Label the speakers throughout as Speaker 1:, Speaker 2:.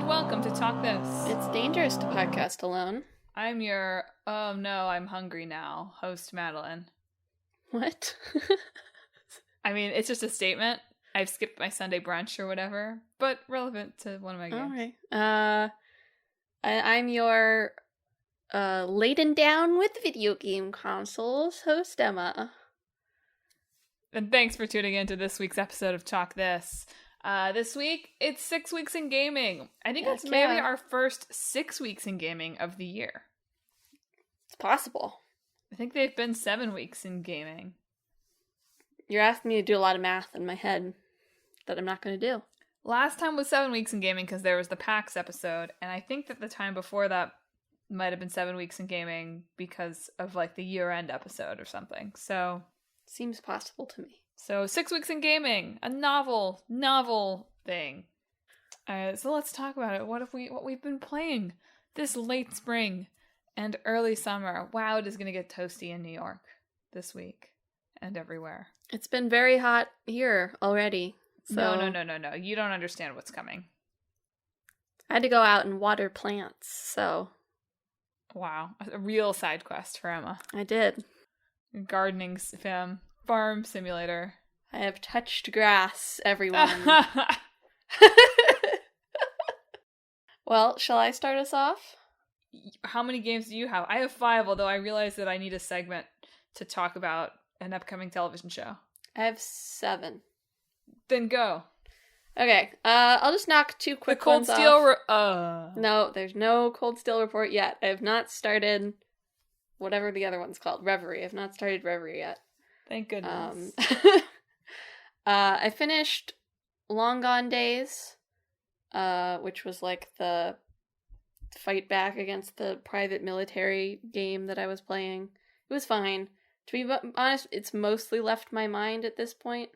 Speaker 1: welcome to Talk This.
Speaker 2: It's dangerous to podcast alone.
Speaker 1: I'm your, oh no, I'm hungry now, host Madelyn.
Speaker 2: What?
Speaker 1: I mean, it's just a statement. I've skipped my Sunday brunch or whatever, but relevant to one of my games.
Speaker 2: Alright. I'm your laden down with video game consoles host Emma.
Speaker 1: And thanks for tuning in to this week's episode of Talk This. This week, it's 6 weeks in gaming. I think it's maybe our first 6 weeks in gaming of the year.
Speaker 2: It's possible.
Speaker 1: I think they've been 7 weeks in gaming.
Speaker 2: You're asking me to do a lot of math in my head that I'm not going to do.
Speaker 1: Last time was 7 weeks in gaming because there was the PAX episode, and I think that the time before that might have been 7 weeks in gaming because of like the year-end episode or something. So
Speaker 2: seems possible to me.
Speaker 1: So 6 weeks in gaming, a novel thing. So let's talk about it. What we've been playing this late spring and early summer? Wow, it is going to get toasty in New York this week and everywhere.
Speaker 2: It's been very hot here already. So
Speaker 1: No. You don't understand what's coming.
Speaker 2: I had to go out and water plants, so.
Speaker 1: Wow, a real side quest for Emma.
Speaker 2: I did.
Speaker 1: Gardening farm simulator.
Speaker 2: I have touched grass, everyone. Well, shall I start us off?
Speaker 1: How many games do you have? I have 5, although I realize that I need a segment to talk about an upcoming television show.
Speaker 2: I have 7.
Speaker 1: Then go.
Speaker 2: Okay, I'll just knock 2 quick ones off.
Speaker 1: The Cold Steel
Speaker 2: No, there's no Cold Steel report yet. I have not started whatever the other one's called. Reverie. I have not started Reverie yet.
Speaker 1: Thank goodness.
Speaker 2: I finished Long Gone Days, which was like the fight back against the private military game that I was playing. It was fine. To be honest, it's mostly left my mind at this point.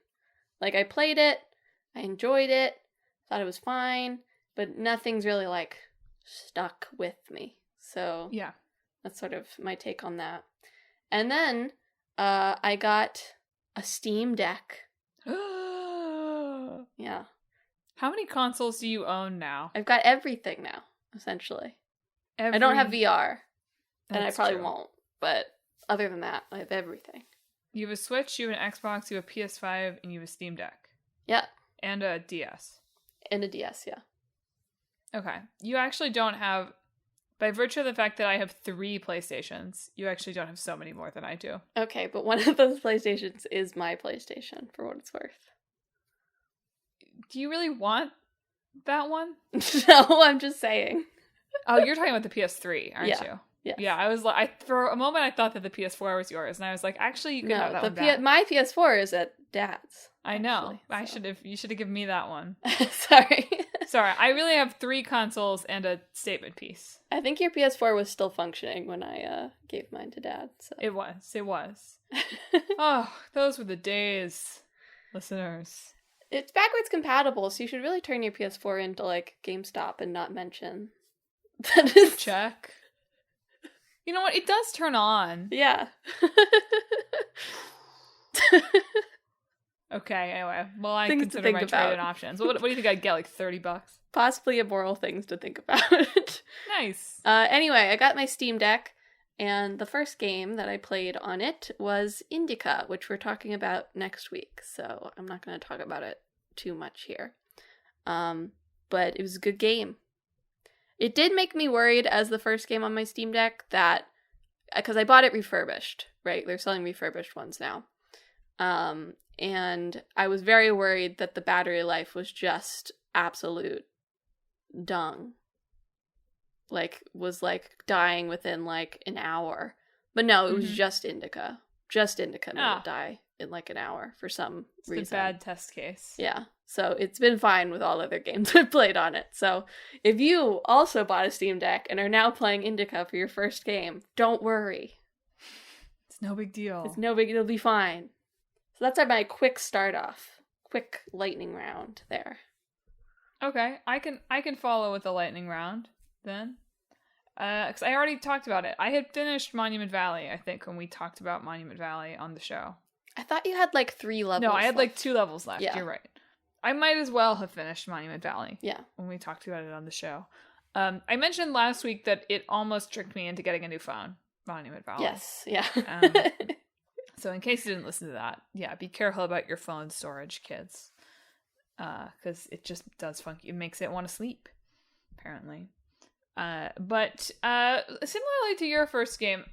Speaker 2: Like, I played it, I enjoyed it, thought it was fine, but nothing's really, like, stuck with me. So,
Speaker 1: yeah,
Speaker 2: that's sort of my take on that. And then, I got a Steam Deck. Yeah.
Speaker 1: How many consoles do you own now?
Speaker 2: I've got everything now, essentially. I don't have VR, and I probably won't, but other than that, I have everything.
Speaker 1: You have a Switch, you have an Xbox, you have a PS5, and you have a Steam Deck.
Speaker 2: Yeah.
Speaker 1: And a DS.
Speaker 2: And a DS, yeah.
Speaker 1: Okay. You actually don't have, by virtue of the fact that I have 3 PlayStations, you actually don't have so many more than I do.
Speaker 2: Okay, but one of those PlayStations is my PlayStation, for what it's worth.
Speaker 1: Do you really want that one?
Speaker 2: No, I'm just saying.
Speaker 1: Oh, you're talking about the PS3, aren't you?
Speaker 2: Yes.
Speaker 1: Yeah, I was like, for a moment I thought that the PS4 was yours, and I was like, actually, you could have that one back.
Speaker 2: My PS4 is at Dad's.
Speaker 1: I know. Actually, you should have given me that one.
Speaker 2: Sorry.
Speaker 1: Sorry, I really have 3 consoles and a statement piece.
Speaker 2: I think your PS4 was still functioning when I gave mine to Dad. So.
Speaker 1: It was. Oh, those were the days, listeners.
Speaker 2: It's backwards compatible, so you should really turn your PS4 into, like, GameStop and not mention that it's...
Speaker 1: Check. You know what? It does turn on.
Speaker 2: Yeah.
Speaker 1: Okay, anyway. Well, I consider my trade-in options. What do you think I'd get, like $30?
Speaker 2: Possibly immoral things to think about.
Speaker 1: Nice.
Speaker 2: Anyway, I got my Steam Deck, and the first game that I played on it was Indica, which we're talking about next week, so I'm not going to talk about it too much here. But it was a good game. It did make me worried as the first game on my Steam Deck that, because I bought it refurbished, right? They're selling refurbished ones now. And I was very worried that the battery life was just absolute dung. Like, was like dying within like an hour. But no, it was just Indica. Just Indica made it die in like an hour for some reason.
Speaker 1: It's a bad test case.
Speaker 2: Yeah. So it's been fine with all other games I've played on it. So if you also bought a Steam Deck and are now playing Indica for your first game, don't worry.
Speaker 1: It's no big deal.
Speaker 2: It'll be fine. So that's my quick start off. Quick lightning round there.
Speaker 1: Okay, I can follow with the lightning round then. Because I already talked about it. I had finished Monument Valley, I think, when we talked about Monument Valley on the show.
Speaker 2: I thought you had like 3 levels
Speaker 1: No, I had
Speaker 2: left.
Speaker 1: like 2 levels left.
Speaker 2: Yeah.
Speaker 1: You're right. I might as well have finished Monument Valley.
Speaker 2: Yeah.
Speaker 1: When we talked about it on the show. I mentioned last week that it almost tricked me into getting a new phone, Monument Valley.
Speaker 2: Yes, yeah.
Speaker 1: So in case you didn't listen to that, yeah, be careful about your phone storage, kids. Because it just does funky. It makes it want to sleep, apparently. But similarly to your first game,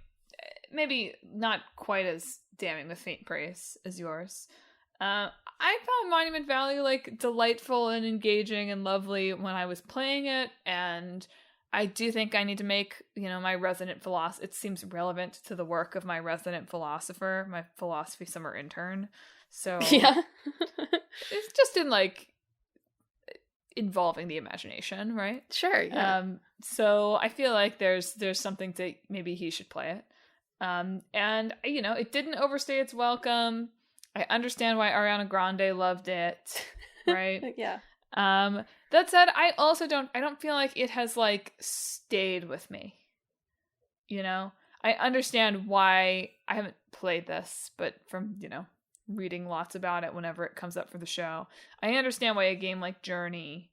Speaker 1: maybe not quite as damning with faint praise as yours. I found Monument Valley like delightful and engaging and lovely when I was playing it, and I do think I need to make, my resident philosopher. It seems relevant to the work of my resident philosopher, my philosophy summer intern. So
Speaker 2: yeah,
Speaker 1: it's just in like involving the imagination, right?
Speaker 2: Sure. Yeah.
Speaker 1: So I feel like there's something to maybe he should play it. And it didn't overstay its welcome. I understand why Ariana Grande loved it, right?
Speaker 2: Yeah.
Speaker 1: That said, I also don't feel like it has like stayed with me. I understand why I haven't played this, but from, reading lots about it whenever it comes up for the show, I understand why a game like Journey,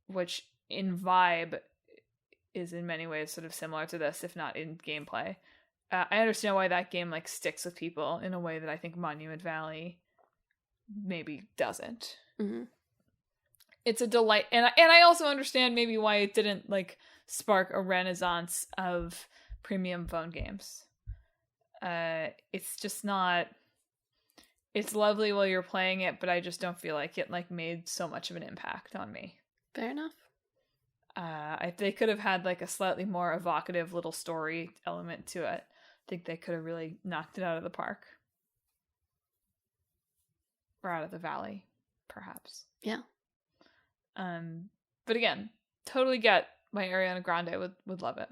Speaker 1: which in vibe is in many ways sort of similar to this, if not in gameplay, I understand why that game like sticks with people in a way that I think Monument Valley maybe doesn't.
Speaker 2: Mm-hmm.
Speaker 1: It's a delight, and I also understand maybe why it didn't like spark a renaissance of premium phone games. It's just not. It's lovely while you're playing it, but I just don't feel like it like made so much of an impact on me.
Speaker 2: Fair enough.
Speaker 1: They could have had like a slightly more evocative little story element to it. I think they could have really knocked it out of the park. Or out of the valley, perhaps.
Speaker 2: Yeah.
Speaker 1: But again, totally get why Ariana Grande would love it.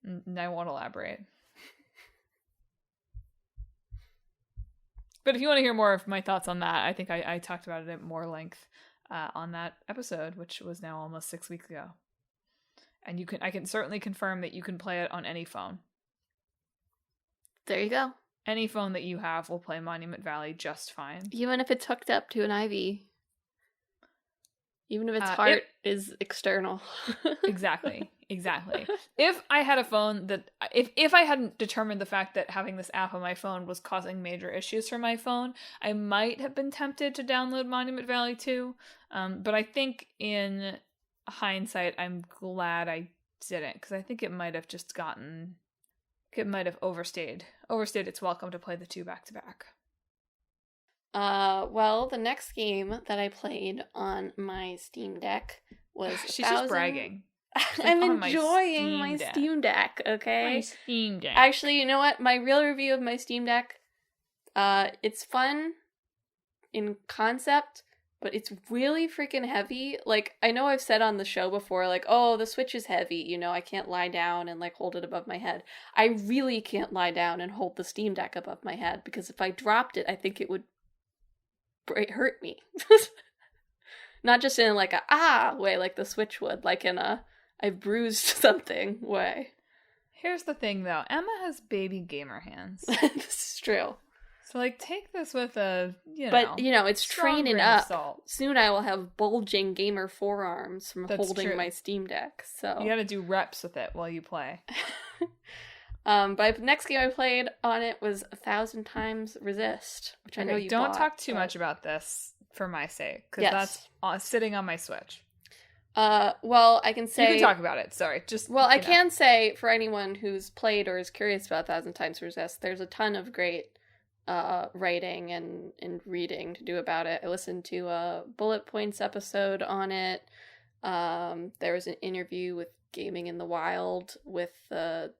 Speaker 1: And I won't elaborate. But if you want to hear more of my thoughts on that, I think I talked about it at more length on that episode, which was now almost 6 weeks ago. And I can certainly confirm that you can play it on any phone.
Speaker 2: There you go.
Speaker 1: Any phone that you have will play Monument Valley just fine.
Speaker 2: Even if it's hooked up to an IV. Even if its heart is external.
Speaker 1: Exactly. If I had a phone that... If I hadn't determined the fact that having this app on my phone was causing major issues for my phone, I might have been tempted to download Monument Valley 2. But I think in hindsight, I'm glad I didn't. Because I think it might have just gotten... It might have overstayed its welcome to play the two back-to-back.
Speaker 2: Well, the next game that I played on my Steam Deck was
Speaker 1: She's just bragging.
Speaker 2: I'm enjoying my Steam Deck, okay?
Speaker 1: My Steam Deck.
Speaker 2: Actually, you know what? My real review of my Steam Deck, it's fun in concept, but it's really freaking heavy. Like, I know I've said on the show before, like, oh, the Switch is heavy, I can't lie down and, like, hold it above my head. I really can't lie down and hold the Steam Deck above my head, because if I dropped it, I think it would hurt me. Not just in, like, a way like the Switch would, like in a I've bruised something way.
Speaker 1: Here's the thing, though. Emma has baby gamer hands.
Speaker 2: This is true.
Speaker 1: So, like, take this with a,
Speaker 2: But, it's training up. Soon I will have bulging gamer forearms from holding my Steam Deck, so...
Speaker 1: You gotta do reps with it while you play.
Speaker 2: But the next game I played on it was 1,000 Times Resist, which I know you
Speaker 1: don't
Speaker 2: bought,
Speaker 1: talk too much about this for my sake, because that's sitting on my Switch.
Speaker 2: Well, I can say...
Speaker 1: You can talk about it, sorry.
Speaker 2: Well, I can say, for anyone who's played or is curious about 1,000 Times Resist, there's a ton of great writing and reading to do about it. I listened to a Bullet Points episode on it. There was an interview with Gaming in the Wild with the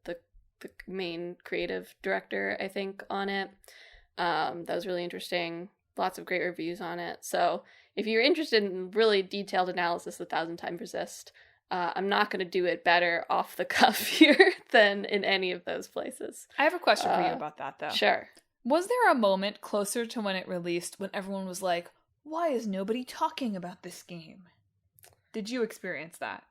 Speaker 2: main creative director, I think, on it. That was really interesting. Lots of great reviews on it. So if you're interested in really detailed analysis of 1,000 Times Resist, I'm not going to do it better off the cuff here than in any of those places.
Speaker 1: I have a question for you about that, though.
Speaker 2: Sure.
Speaker 1: Was there a moment closer to when it released when everyone was like, why is nobody talking about this game? Did you experience that?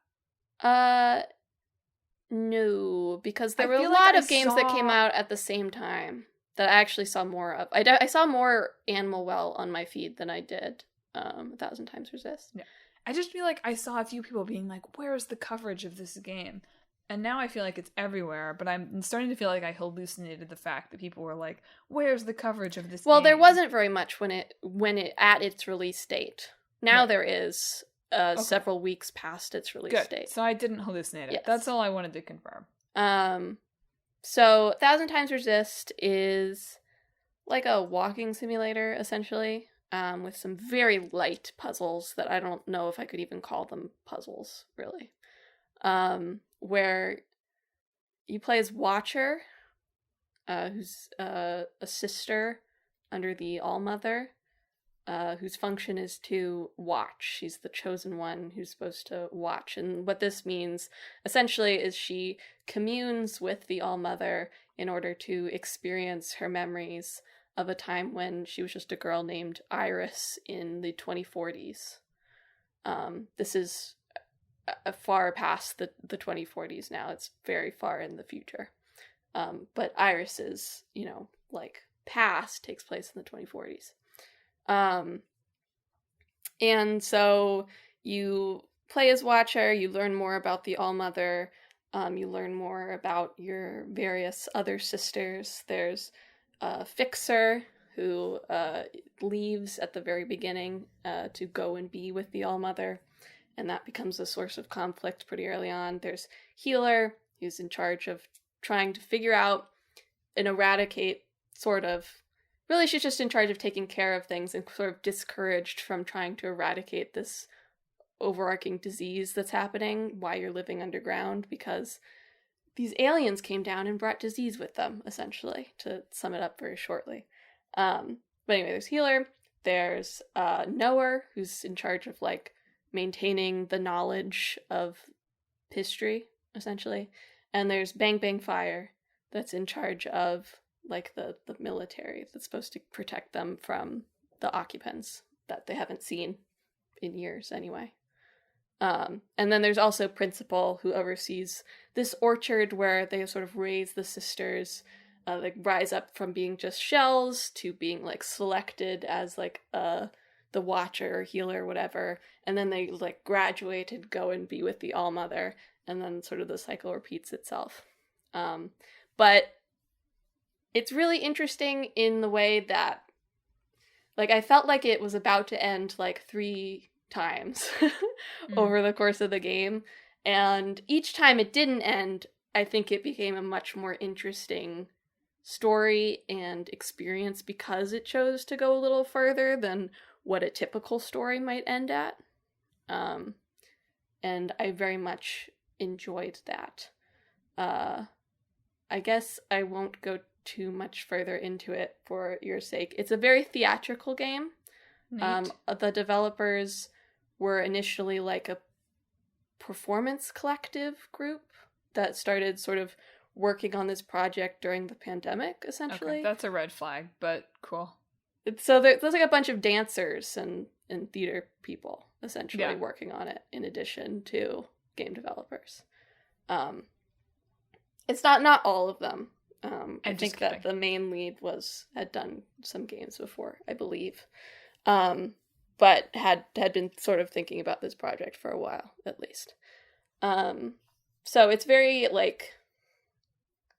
Speaker 2: No, because there were a lot of games that came out at the same time that I actually saw more of. I saw more Animal Well on my feed than I did A Thousand Times Resist.
Speaker 1: Yeah. I just feel like I saw a few people being like, where's the coverage of this game? And now I feel like it's everywhere, but I'm starting to feel like I hallucinated the fact that people were like, where's the coverage of this
Speaker 2: Well,
Speaker 1: game?
Speaker 2: there wasn't very much when it at its release date. Now
Speaker 1: Right.
Speaker 2: there is several weeks past its release date.
Speaker 1: So I didn't hallucinate it.
Speaker 2: Yes.
Speaker 1: That's all I wanted to confirm.
Speaker 2: So Thousand Times Resist is like a walking simulator, essentially, with some very light puzzles that I don't know if I could even call them puzzles, really. Where you play as Watcher, who's a sister under the All-Mother, whose function is to watch. She's the chosen one who's supposed to watch. And what this means, essentially, is she communes with the All-Mother in order to experience her memories of a time when she was just a girl named Iris in the 2040s. This is far past the 2040s now. It's very far in the future. But Iris's, past takes place in the 2040s. And so you play as Watcher, you learn more about the All-Mother, you learn more about your various other sisters. There's Fixer, who leaves at the very beginning to go and be with the All-Mother, and that becomes a source of conflict pretty early on. There's Healer, who's in charge of trying to figure out and eradicate, sort of. Really, she's just in charge of taking care of things and sort of discouraged from trying to eradicate this overarching disease that's happening while you're living underground, because these aliens came down and brought disease with them, essentially, to sum it up very shortly. But anyway, there's Healer. There's Knower, who's in charge of, maintaining the knowledge of history, essentially. And there's Bang Bang Fire, that's in charge of, the military that's supposed to protect them from the occupants that they haven't seen in years, anyway. And then there's also Principal, who oversees this orchard where they sort of raise the sisters, rise up from being just shells to being, selected as, the Watcher or Healer or whatever, and then they, graduate and go and be with the All-Mother, and then sort of the cycle repeats itself. But it's really interesting in the way that, I felt like it was about to end, 3 times over the course of the game, and each time it didn't end, I think it became a much more interesting story and experience because it chose to go a little further than what a typical story might end at. And I very much enjoyed that. I guess I won't go too much further into it for your sake. It's a very theatrical game. The developers were initially a performance collective group that started sort of working on this project during the pandemic, essentially.
Speaker 1: Okay, that's a red flag, but cool.
Speaker 2: So there's a bunch of dancers and theater people, essentially, working on it, in addition to game developers. It's not all of them. I think that the main lead had done some games before, I believe. But had been sort of thinking about this project for a while, at least. So it's very,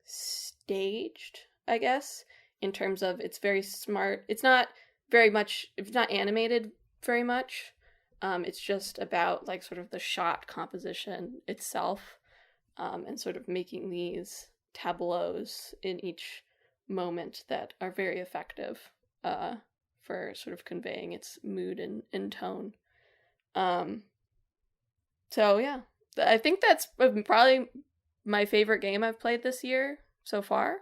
Speaker 2: staged, I guess, in terms of it's very smart. It's not animated very much. It's just about, sort of the shot composition itself, and sort of making these tableaus in each moment that are very effective for sort of conveying its mood and tone. So yeah, I think that's probably my favorite game I've played this year so far.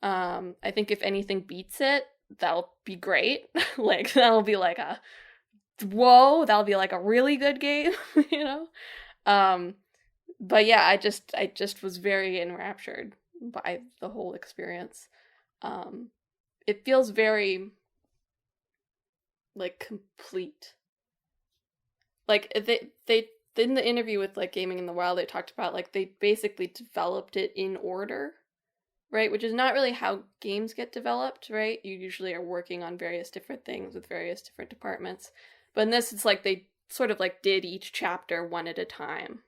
Speaker 2: I think if anything beats it, that'll be great. That'll be that'll be a really good game, But yeah, I just was very enraptured by the whole experience. It feels very complete. They in the interview with Gaming in the Wild, they talked about they basically developed it in order. right? Which is not really how games get developed, right? You usually are working on various different things with various different departments. But in this, it's like they sort of like did each chapter one at a time,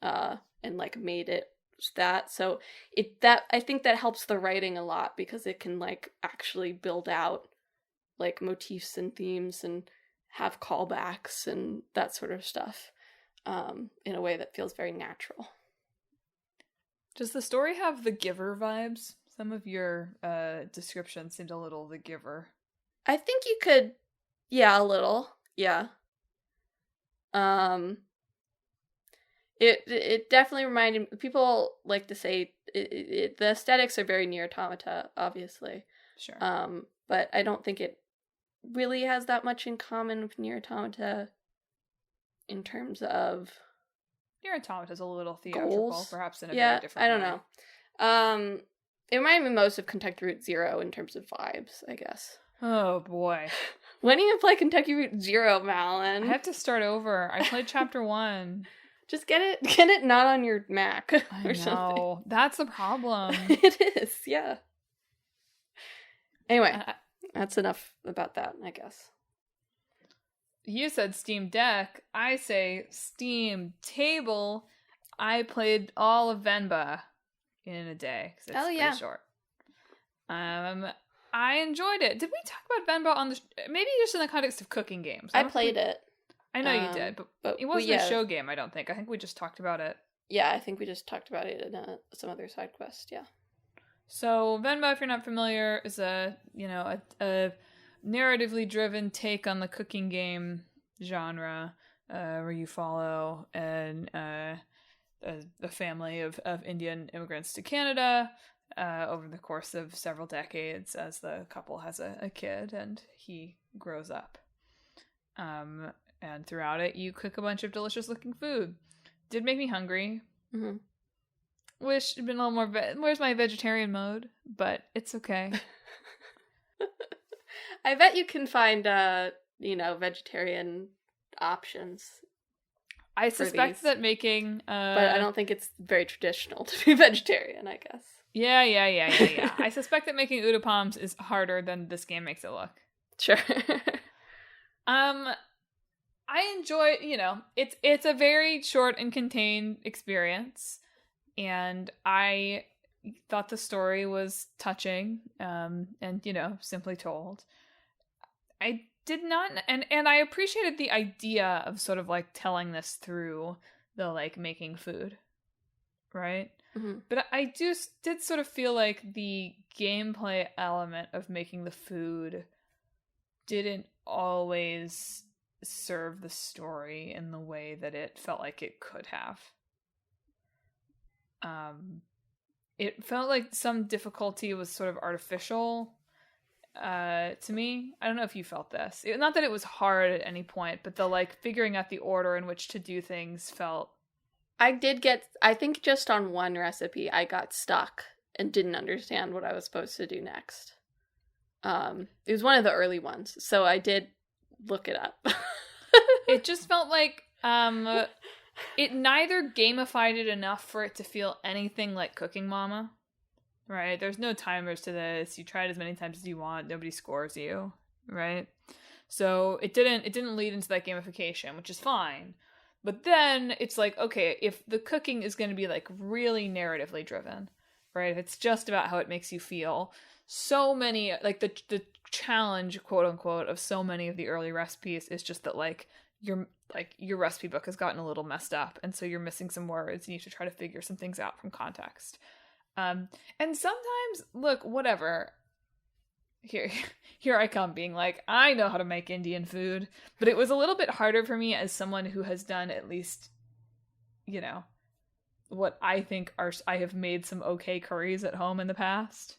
Speaker 2: and like made it that. So I think that helps the writing a lot because it can like actually build out like motifs and themes and have callbacks and that sort of stuff, in a way that feels very natural.
Speaker 1: Does the story have The Giver vibes? Some of your description seemed a little The Giver.
Speaker 2: I think you could, yeah, a little, yeah. It definitely reminded people like to say the aesthetics are very Nier Automata, obviously.
Speaker 1: Sure.
Speaker 2: But I don't think it really has that much in common with Nier Automata in terms of
Speaker 1: Nier Automata is a little theatrical,
Speaker 2: goals.
Speaker 1: Perhaps in a very different way.
Speaker 2: I don't know. It reminded me most of Kentucky Route Zero in terms of vibes, I guess.
Speaker 1: Oh boy.
Speaker 2: When do you play Kentucky Route Zero, Madelyn?
Speaker 1: I have to start over. I played chapter 1.
Speaker 2: Just get it not on your Mac or something.
Speaker 1: No, that's the problem.
Speaker 2: It is, yeah. Anyway, that's enough about that, I guess.
Speaker 1: You said Steam Deck. I say Steam Table. I played all of Venba in a day because it's pretty short. I enjoyed it. Did we talk about Venba on the maybe just in the context of cooking games?
Speaker 2: I played it.
Speaker 1: I know you did, but it wasn't a show game. I don't think. I think we just talked about it.
Speaker 2: Yeah, I think we just talked about it in some other side quest. Yeah.
Speaker 1: So Venba, if you're not familiar, is a narratively driven take on the cooking game genre, where you follow a family of Indian immigrants to Canada over the course of several decades as the couple has a kid and he grows up. And throughout it, you cook a bunch of delicious looking food. Did make me hungry.
Speaker 2: Mm-hmm.
Speaker 1: Wish it'd been a little more. Where's my vegetarian mode? But it's okay.
Speaker 2: I bet you can find, vegetarian options.
Speaker 1: I suspect that making.
Speaker 2: But I don't think it's very traditional to be vegetarian, I guess. Yeah.
Speaker 1: I suspect that making udapams is harder than this game makes it look.
Speaker 2: Sure.
Speaker 1: I enjoy, it's a very short and contained experience, and I thought the story was touching, and simply told. I did not, and I appreciated the idea of sort of like telling this through the like making food, right?
Speaker 2: Mm-hmm.
Speaker 1: But I did sort of feel like the gameplay element of making the food didn't always serve the story in the way that it felt like it could have. It felt like some difficulty was sort of artificial to me. I don't know if you felt this. Not that it was hard at any point, but the like figuring out the order in which to do things felt.
Speaker 2: I think just on one recipe I got stuck and didn't understand what I was supposed to do next. It was one of the early ones, so I did look it up.
Speaker 1: It just felt like it neither gamified it enough for it to feel anything like Cooking Mama, right? There's no timers to this. You try it as many times as you want. Nobody scores you, right? So it didn't lead into that gamification, which is fine. But then it's like, okay, if the cooking is going to be like really narratively driven, right? If it's just about how it makes you feel, so many, like the challenge, quote unquote, of so many of the early recipes is just that like your recipe book has gotten a little messed up, and so you're missing some words and you have to try to figure some things out from context. And sometimes, look, whatever. Here I come being like, I know how to make Indian food, but it was a little bit harder for me as someone who has done at least, what I think I have made some okay curries at home in the past.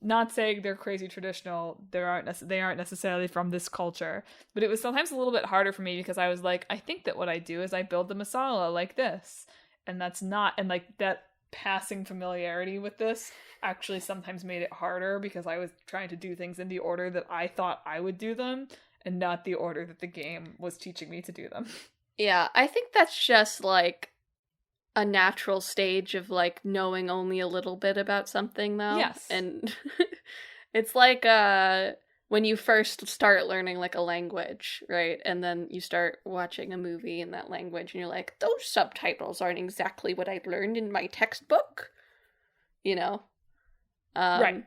Speaker 1: Not saying they're crazy traditional. They aren't necessarily from this culture, but it was sometimes a little bit harder for me because I was like, I think that what I do is I build the masala like this, and that's not, and like that passing familiarity with this actually sometimes made it harder because I was trying to do things in the order that I thought I would do them and not the order that the game was teaching me to do them.
Speaker 2: Yeah, I think that's just like a natural stage of like knowing only a little bit about something though.
Speaker 1: Yes.
Speaker 2: And it's like when you first start learning like a language, right? And then you start watching a movie in that language and you're like, those subtitles aren't exactly what I learned in my textbook. You know?
Speaker 1: Right.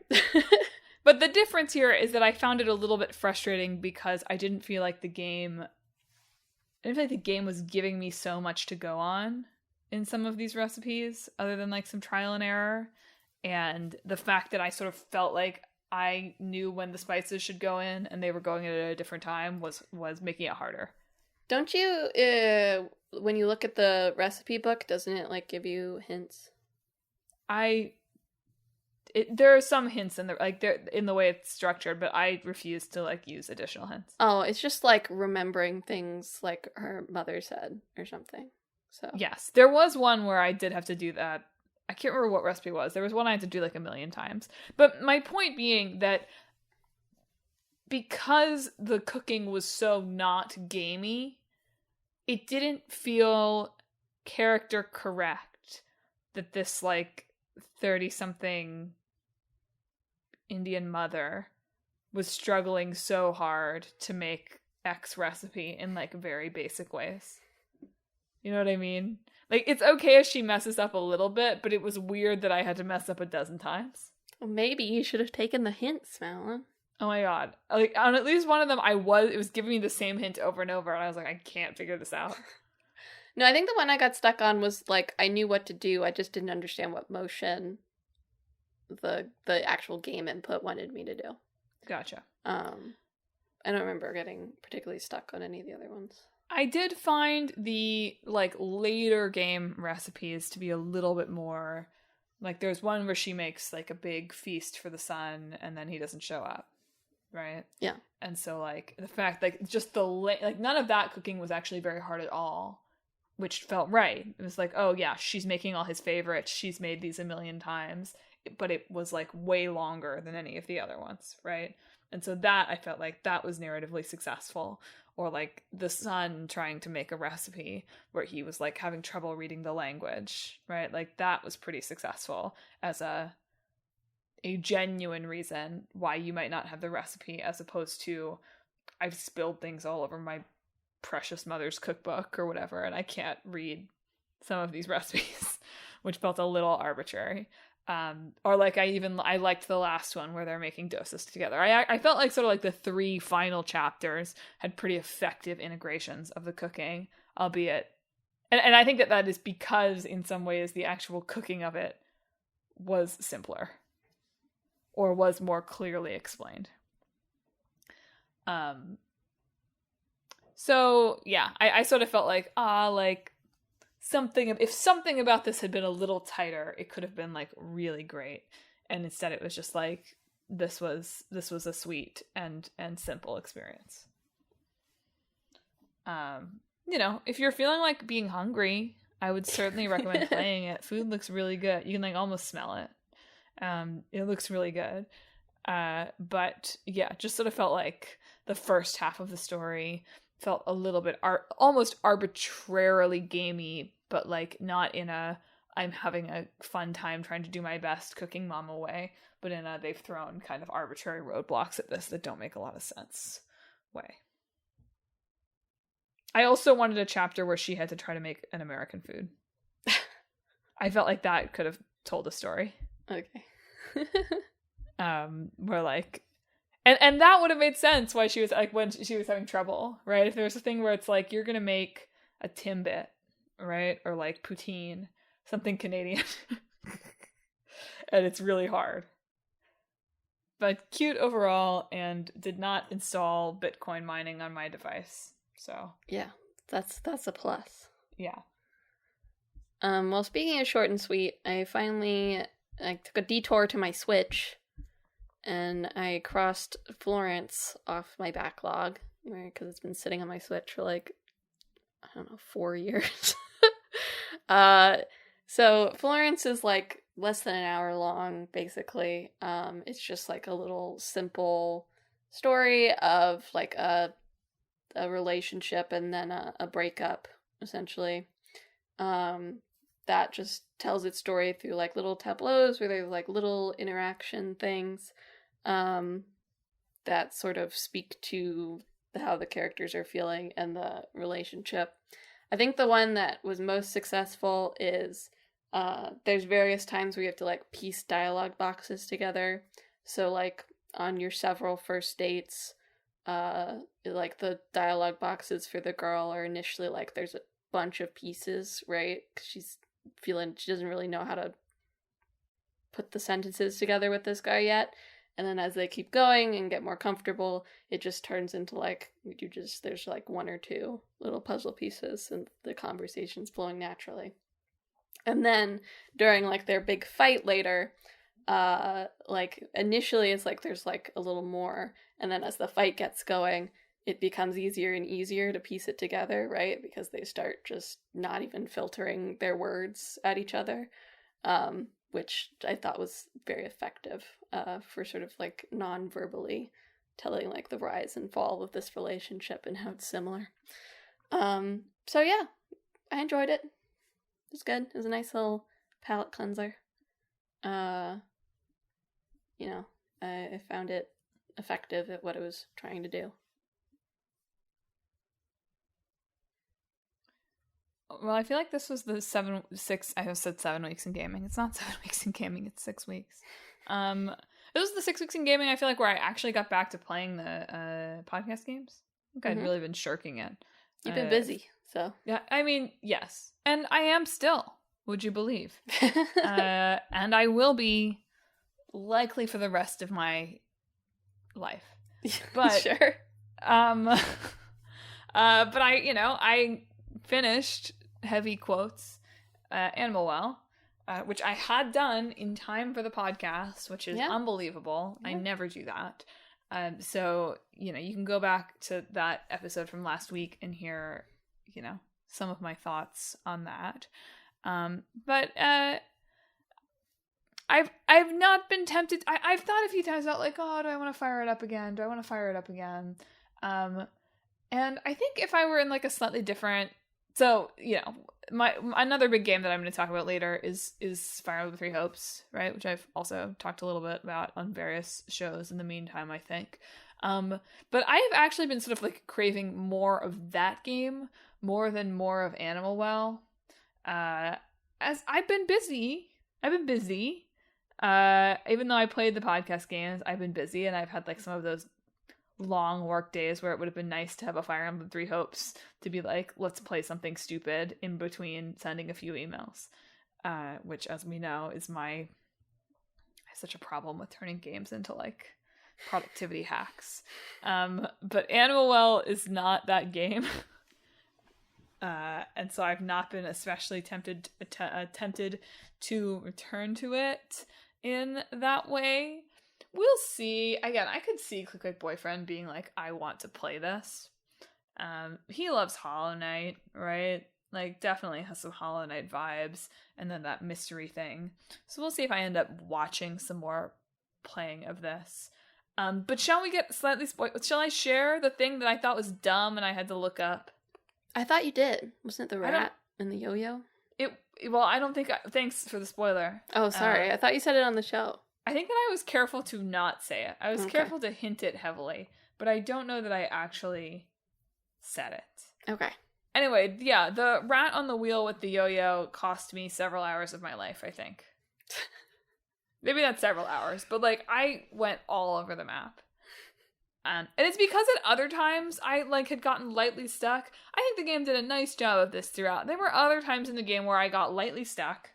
Speaker 1: But the difference here is that I found it a little bit frustrating because I didn't feel like the game was giving me so much to go on in some of these recipes, other than like some trial and error. And the fact that I sort of felt like I knew when the spices should go in and they were going in at a different time was making it harder.
Speaker 2: Don't you, when you look at the recipe book, doesn't it like give you hints?
Speaker 1: There are some hints in the way it's structured, but I refuse to like use additional hints.
Speaker 2: Oh, it's just like remembering things like her mother said or something. So
Speaker 1: yes, there was one where I did have to do that. I can't remember what recipe it was. There was one I had to do like 1,000,000 times. But my point being that because the cooking was so not gamey, it didn't feel character correct that this like 30-something Indian mother was struggling so hard to make X recipe in like very basic ways. You know what I mean? Like, it's okay if she messes up a little bit, but it was weird that I had to mess up 12 times.
Speaker 2: Well, maybe you should have taken the hints, Madeline.
Speaker 1: Oh my god. Like, on at least one of them, it was giving me the same hint over and over, and I was like, I can't figure this out.
Speaker 2: No, I think the one I got stuck on was, like, I knew what to do, I just didn't understand what motion the actual game input wanted me to do.
Speaker 1: Gotcha.
Speaker 2: I don't remember getting particularly stuck on any of the other ones.
Speaker 1: I did find the, like, later game recipes to be a little bit more... Like, there's one where she makes, like, a big feast for the sun, and then he doesn't show up, right?
Speaker 2: Yeah.
Speaker 1: And so, like, the fact, like, just like, none of that cooking was actually very hard at all, which felt right. It was like, oh, yeah, she's making all his favorites. She's made these 1,000,000 times, but it was, like, way longer than any of the other ones, right? And so that, I felt like that was narratively successful. Or, like, the son trying to make a recipe where he was, like, having trouble reading the language, right? Like, that was pretty successful as a genuine reason why you might not have the recipe, as opposed to, I've spilled things all over my precious mother's cookbook or whatever, and I can't read some of these recipes, which felt a little arbitrary. Or like I liked the last one where they're making dosas together. I felt like sort of like the 3 final chapters had pretty effective integrations of the cooking, albeit, and I think that is because in some ways the actual cooking of it was simpler or was more clearly explained. So yeah, I sort of felt like if something about this had been a little tighter, it could have been like really great. And instead it was just like this was a sweet and simple experience. You know, if you're feeling like being hungry, I would certainly recommend playing it. Food looks really good. You can like almost smell it. It looks really good. But yeah, just sort of felt like the first half of the story felt a little bit almost arbitrarily gamey, but like not in a I'm having a fun time trying to do my best cooking mama way, but in a they've thrown kind of arbitrary roadblocks at this that don't make a lot of sense way. I also wanted a chapter where she had to try to make an American food. I felt like that could have told a story.
Speaker 2: Okay.
Speaker 1: Where like and that would have made sense why she was like when she was having trouble, right? If there's a thing where it's like you're gonna make a Timbit, right? Or like poutine, something Canadian. And it's really hard. But cute overall, and did not install Bitcoin mining on my device. So
Speaker 2: yeah, that's a plus.
Speaker 1: Yeah.
Speaker 2: Well, speaking of short and sweet, I took a detour to my Switch, and I crossed Florence off my backlog, because it's been sitting on my Switch for like, I don't know, 4 years. So Florence is like less than an hour long, basically. It's just like a little simple story of like a relationship and then a breakup, essentially. that just tells its story through like little tableaus where there's like little interaction things that sort of speak to how the characters are feeling and the relationship. I think the one that was most successful is there's various times where you have to like piece dialogue boxes together. So like on your several first dates, like the dialogue boxes for the girl are initially like there's a bunch of pieces, right? 'Cause she's feeling she doesn't really know how to put the sentences together with this guy yet. And then as they keep going and get more comfortable, it just turns into like there's like one or two little puzzle pieces and the conversation's flowing naturally. And then during like their big fight later, like initially it's like there's like a little more, and then as the fight gets going, it becomes easier and easier to piece it together, right? Because they start just not even filtering their words at each other, which I thought was very effective for sort of like non-verbally telling like the rise and fall of this relationship and how it's similar. So yeah, I enjoyed it. It was good. It was a nice little palate cleanser. You know, I found it effective at what it was trying to do.
Speaker 1: Well, I feel like this was the I have said 7 weeks in gaming. It's not 7 weeks in gaming, it's 6 weeks. It was the 6 weeks in gaming, I feel like, where I actually got back to playing the podcast games. I think I'd really been shirking it.
Speaker 2: You've been busy, so.
Speaker 1: Yeah, I mean, yes. And I am still, would you believe? And I will be likely for the rest of my life. But
Speaker 2: sure.
Speaker 1: But I finished, heavy quotes, Animal Well, which I had done in time for the podcast, which is unbelievable. Yeah. I never do that. So, you can go back to that episode from last week and hear, some of my thoughts on that. But I've not been tempted. I've thought a few times about like, oh, do I want to fire it up again? And I think if I were in like a slightly different, so my another big game that I'm going to talk about later is Fire Emblem Three Hopes, right? Which I've also talked a little bit about on various shows in the meantime, I think. But I have actually been sort of like craving more of that game more than more of Animal Well, as I've been busy. Even though I played the podcast games, I've been busy, and I've had like some of those long work days where it would have been nice to have a Fire Emblem Three Hopes to be like, let's play something stupid in between sending a few emails, which, as we know, I have such a problem with turning games into like productivity hacks. But Animal Well is not that game. And so I've not been especially tempted to return to it in that way. We'll see. Again, I could see Click Like Boyfriend being like, I want to play this. He loves Hollow Knight, right? Like, definitely has some Hollow Knight vibes, and then that mystery thing. So we'll see if I end up watching some more playing of this. But shall we get slightly spoiled? Shall I share the thing that I thought was dumb and I had to look up?
Speaker 2: I thought you did. Wasn't it the rat and the yo-yo?
Speaker 1: Well, I don't think... thanks for the spoiler.
Speaker 2: Oh, sorry. I thought you said it on the show.
Speaker 1: I think that I was careful to not say it. I was careful to hint it heavily, but I don't know that I actually said it.
Speaker 2: Okay.
Speaker 1: Anyway, yeah, the rat on the wheel with the yo-yo cost me several hours of my life, I think. Maybe not several hours, but like I went all over the map. And it's because at other times I like had gotten lightly stuck. I think the game did a nice job of this throughout. There were other times in the game where I got lightly stuck.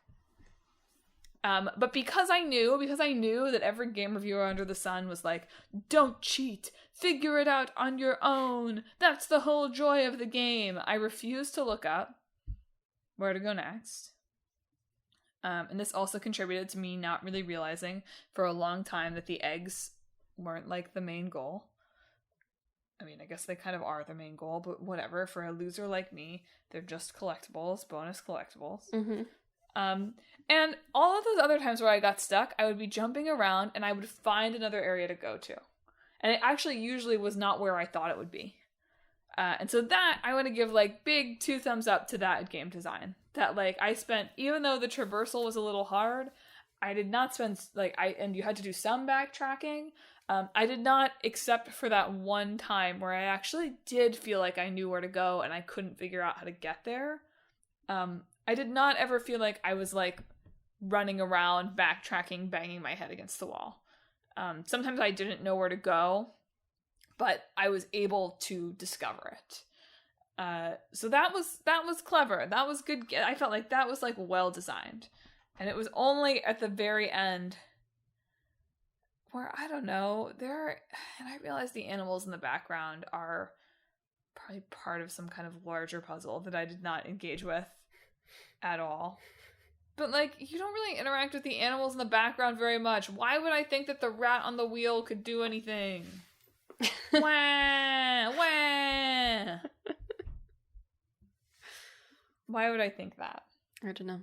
Speaker 1: But because I knew that every game reviewer under the sun was like, don't cheat, figure it out on your own, that's the whole joy of the game, I refused to look up where to go next. And this also contributed to me not really realizing for a long time that the eggs weren't like the main goal. I mean, I guess they kind of are the main goal, but whatever, for a loser like me, they're just collectibles, bonus collectibles.
Speaker 2: Mm-hmm.
Speaker 1: And all of those other times where I got stuck, I would be jumping around and I would find another area to go to. And it actually usually was not where I thought it would be. And so that, I want to give, like, big 2 thumbs up to that game design. That, like, I spent, even though the traversal was a little hard, I did not spend, like, and you had to do some backtracking. I did not, except for that one time where I actually did feel like I knew where to go and I couldn't figure out how to get there. I did not ever feel like I was, like, running around, backtracking, banging my head against the wall. Sometimes I didn't know where to go, but I was able to discover it. So that was clever. That was good. I felt like that was, like, well designed. And it was only at the very end where, I don't know, and I realized the animals in the background are probably part of some kind of larger puzzle that I did not engage with at all. But, like, you don't really interact with the animals in the background very much. Why would I think that the rat on the wheel could do anything? Wah! Wah! Why would I think that?
Speaker 2: I don't know.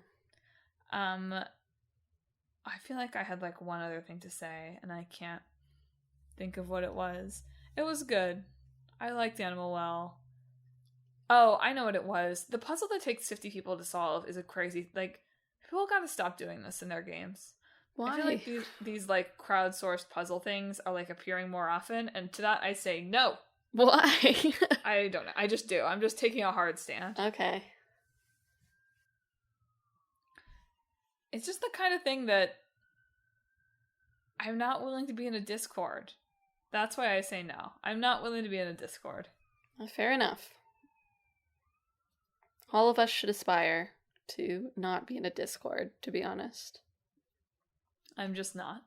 Speaker 1: I feel like I had, like, one other thing to say, and I can't think of what it was. It was good. I liked Animal well. Oh, I know what it was. The puzzle that takes 50 people to solve is a crazy, like, people gotta stop doing this in their games.
Speaker 2: Why?
Speaker 1: I feel like these like, crowdsourced puzzle things are, like, appearing more often, and to that I say no.
Speaker 2: Why?
Speaker 1: I don't know. I just do. I'm just taking a hard stand.
Speaker 2: Okay.
Speaker 1: It's just the kind of thing that I'm not willing to be in a Discord. That's why I say no. I'm not willing to be in a Discord.
Speaker 2: Fair enough. All of us should aspire to not be in a Discord, to be honest.
Speaker 1: I'm just not.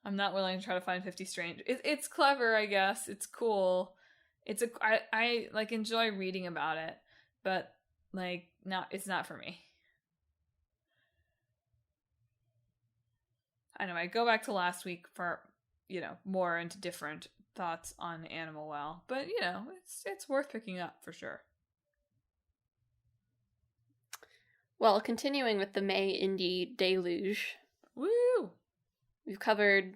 Speaker 1: I'm not willing to try to find 50 strangers. It's clever, I guess. It's cool. I like, enjoy reading about it, but, like, it's not for me. Anyway, go back to last week for, more into different thoughts on Animal well, but, it's worth picking up for sure.
Speaker 2: Well, continuing with the May indie deluge.
Speaker 1: Woo!
Speaker 2: We've covered,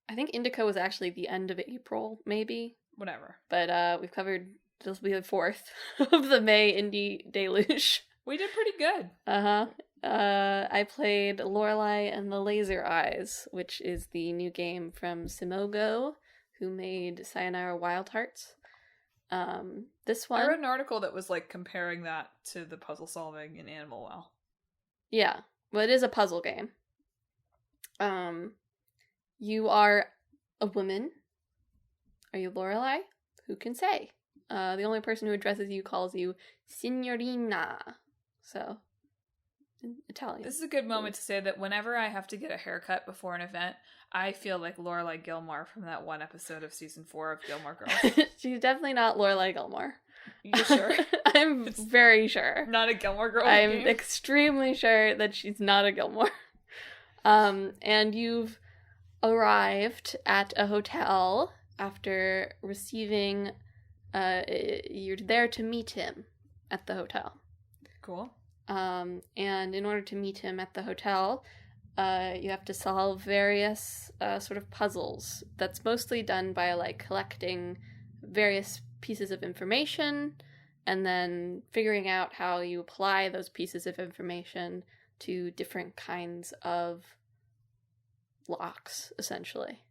Speaker 2: I think Indica was actually the end of April, maybe.
Speaker 1: Whatever.
Speaker 2: But we've covered, this will be the 4th of the May indie deluge.
Speaker 1: We did pretty good.
Speaker 2: Uh-huh. I played Lorelei and the Laser Eyes, which is the new game from Simogo, who made Sayonara Wild Hearts. This one...
Speaker 1: I read an article that was, like, comparing that to the puzzle solving in Animal well.
Speaker 2: Yeah. Well, it is a puzzle game. You are a woman. Are you Lorelei? Who can say? The only person who addresses you calls you Signorina. So, in Italian.
Speaker 1: This is a good moment to say that whenever I have to get a haircut before an event, I feel like Lorelei Gilmore from that one episode of season 4 of Gilmore Girls.
Speaker 2: She's definitely not Lorelei Gilmore.
Speaker 1: You sure?
Speaker 2: I'm very sure.
Speaker 1: Not a Gilmore Girl
Speaker 2: I'm
Speaker 1: game?
Speaker 2: extremely sure that she's not a Gilmore. And you've arrived at a hotel after receiving, you're there to meet him at the hotel.
Speaker 1: Cool.
Speaker 2: And in order to meet him at the hotel, you have to solve various sort of puzzles. That's mostly done by, like, collecting various pieces of information and then figuring out how you apply those pieces of information to different kinds of locks, essentially.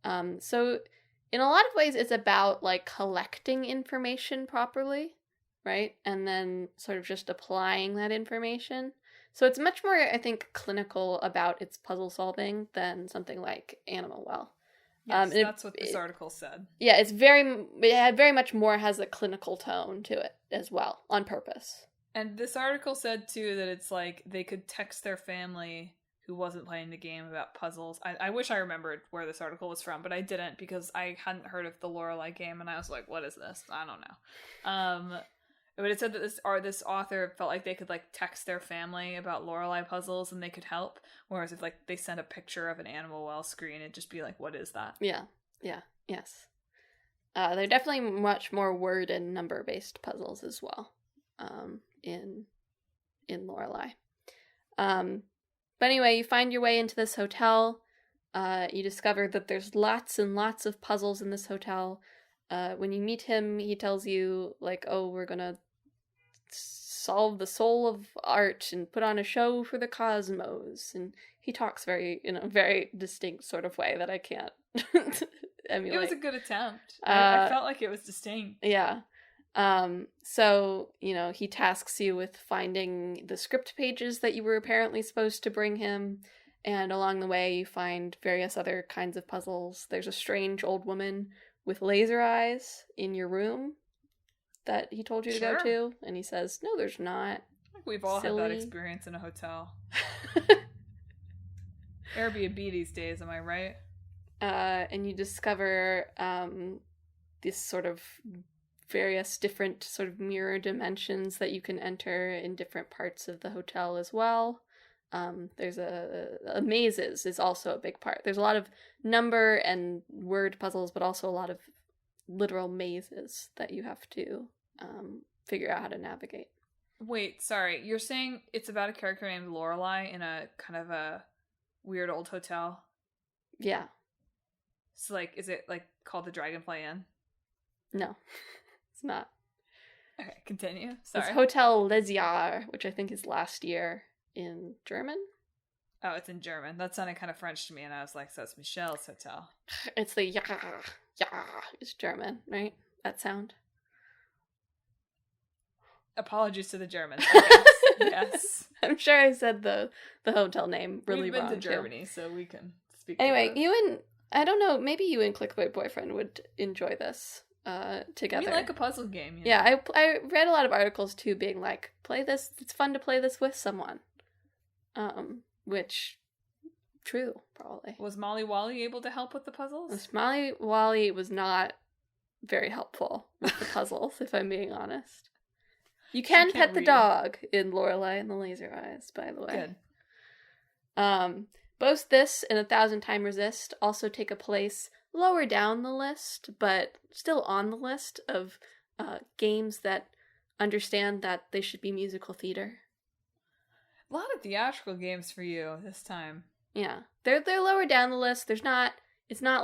Speaker 2: So in a lot of ways, it's about, like, collecting information properly, right? And then sort of just applying that information. So it's much more, I think, clinical about its puzzle solving than something like Animal well.
Speaker 1: Yes, that's what this article said.
Speaker 2: Yeah, it very much more has a clinical tone to it as well, on purpose.
Speaker 1: And this article said, too, that it's like they could text their family who wasn't playing the game about puzzles. I wish I remembered where this article was from, but I didn't because I hadn't heard of the Lorelei game, and I was like, what is this? I don't know. But it said that this author felt like they could, like, text their family about Lorelei puzzles and they could help, whereas if, like, they sent a picture of an Animal well screen, it'd just be like, what is that?
Speaker 2: Yeah, yes. They're definitely much more word and number-based puzzles as well, in Lorelei. But anyway, you find your way into this hotel. You discover that there's lots and lots of puzzles in this hotel. When you meet him, he tells you, like, oh, we're gonna solve the soul of art and put on a show for the cosmos. And he talks in a very distinct sort of way that I can't emulate.
Speaker 1: It was a good attempt. I felt like it was distinct.
Speaker 2: Yeah. So, he tasks you with finding the script pages that you were apparently supposed to bring him, and along the way you find various other kinds of puzzles. There's a strange old woman with laser eyes in your room that he told you to go to, and he says, no, there's not.
Speaker 1: I think we've all had that experience in a hotel. Airbnb these days, am I right?
Speaker 2: And you discover this sort of various different sort of mirror dimensions that you can enter in different parts of the hotel as well. There's a mazes is also a big part. There's a lot of number and word puzzles, but also a lot of literal mazes that you have to figure out how to navigate.
Speaker 1: Wait, sorry. You're saying it's about a character named Lorelai in a kind of a weird old hotel?
Speaker 2: Yeah.
Speaker 1: So, is it, called the Dragonfly Inn?
Speaker 2: No, it's not.
Speaker 1: Okay, continue. Sorry.
Speaker 2: It's Hotel Les Jahres, which I think is last year in German.
Speaker 1: Oh, it's in German. That sounded kind of French to me, and I was like, so it's Michelle's hotel.
Speaker 2: It's the ja. It's German, right? That sound.
Speaker 1: Apologies to the Germans, I guess. Yes.
Speaker 2: I'm sure I said the hotel name really wrong.
Speaker 1: We've been to Germany, so we can speak.
Speaker 2: Anyway, I don't know, maybe you and Clickbait Boyfriend would enjoy this together.
Speaker 1: We like a puzzle game.
Speaker 2: Yeah, I read a lot of articles too being like, play this, it's fun to play this with someone. Which, true, probably.
Speaker 1: Was Molly Wally able to help with the puzzles?
Speaker 2: Molly Wally was not very helpful with the puzzles, if I'm being honest. You can pet the dog in Lorelai and the Laser Eyes, by the way. Good. Both this and 1,000 Time Resist also take a place lower down the list, but still on the list of games that understand that they should be musical theater.
Speaker 1: A lot of theatrical games for you this time.
Speaker 2: Yeah. They're lower down the list. It's not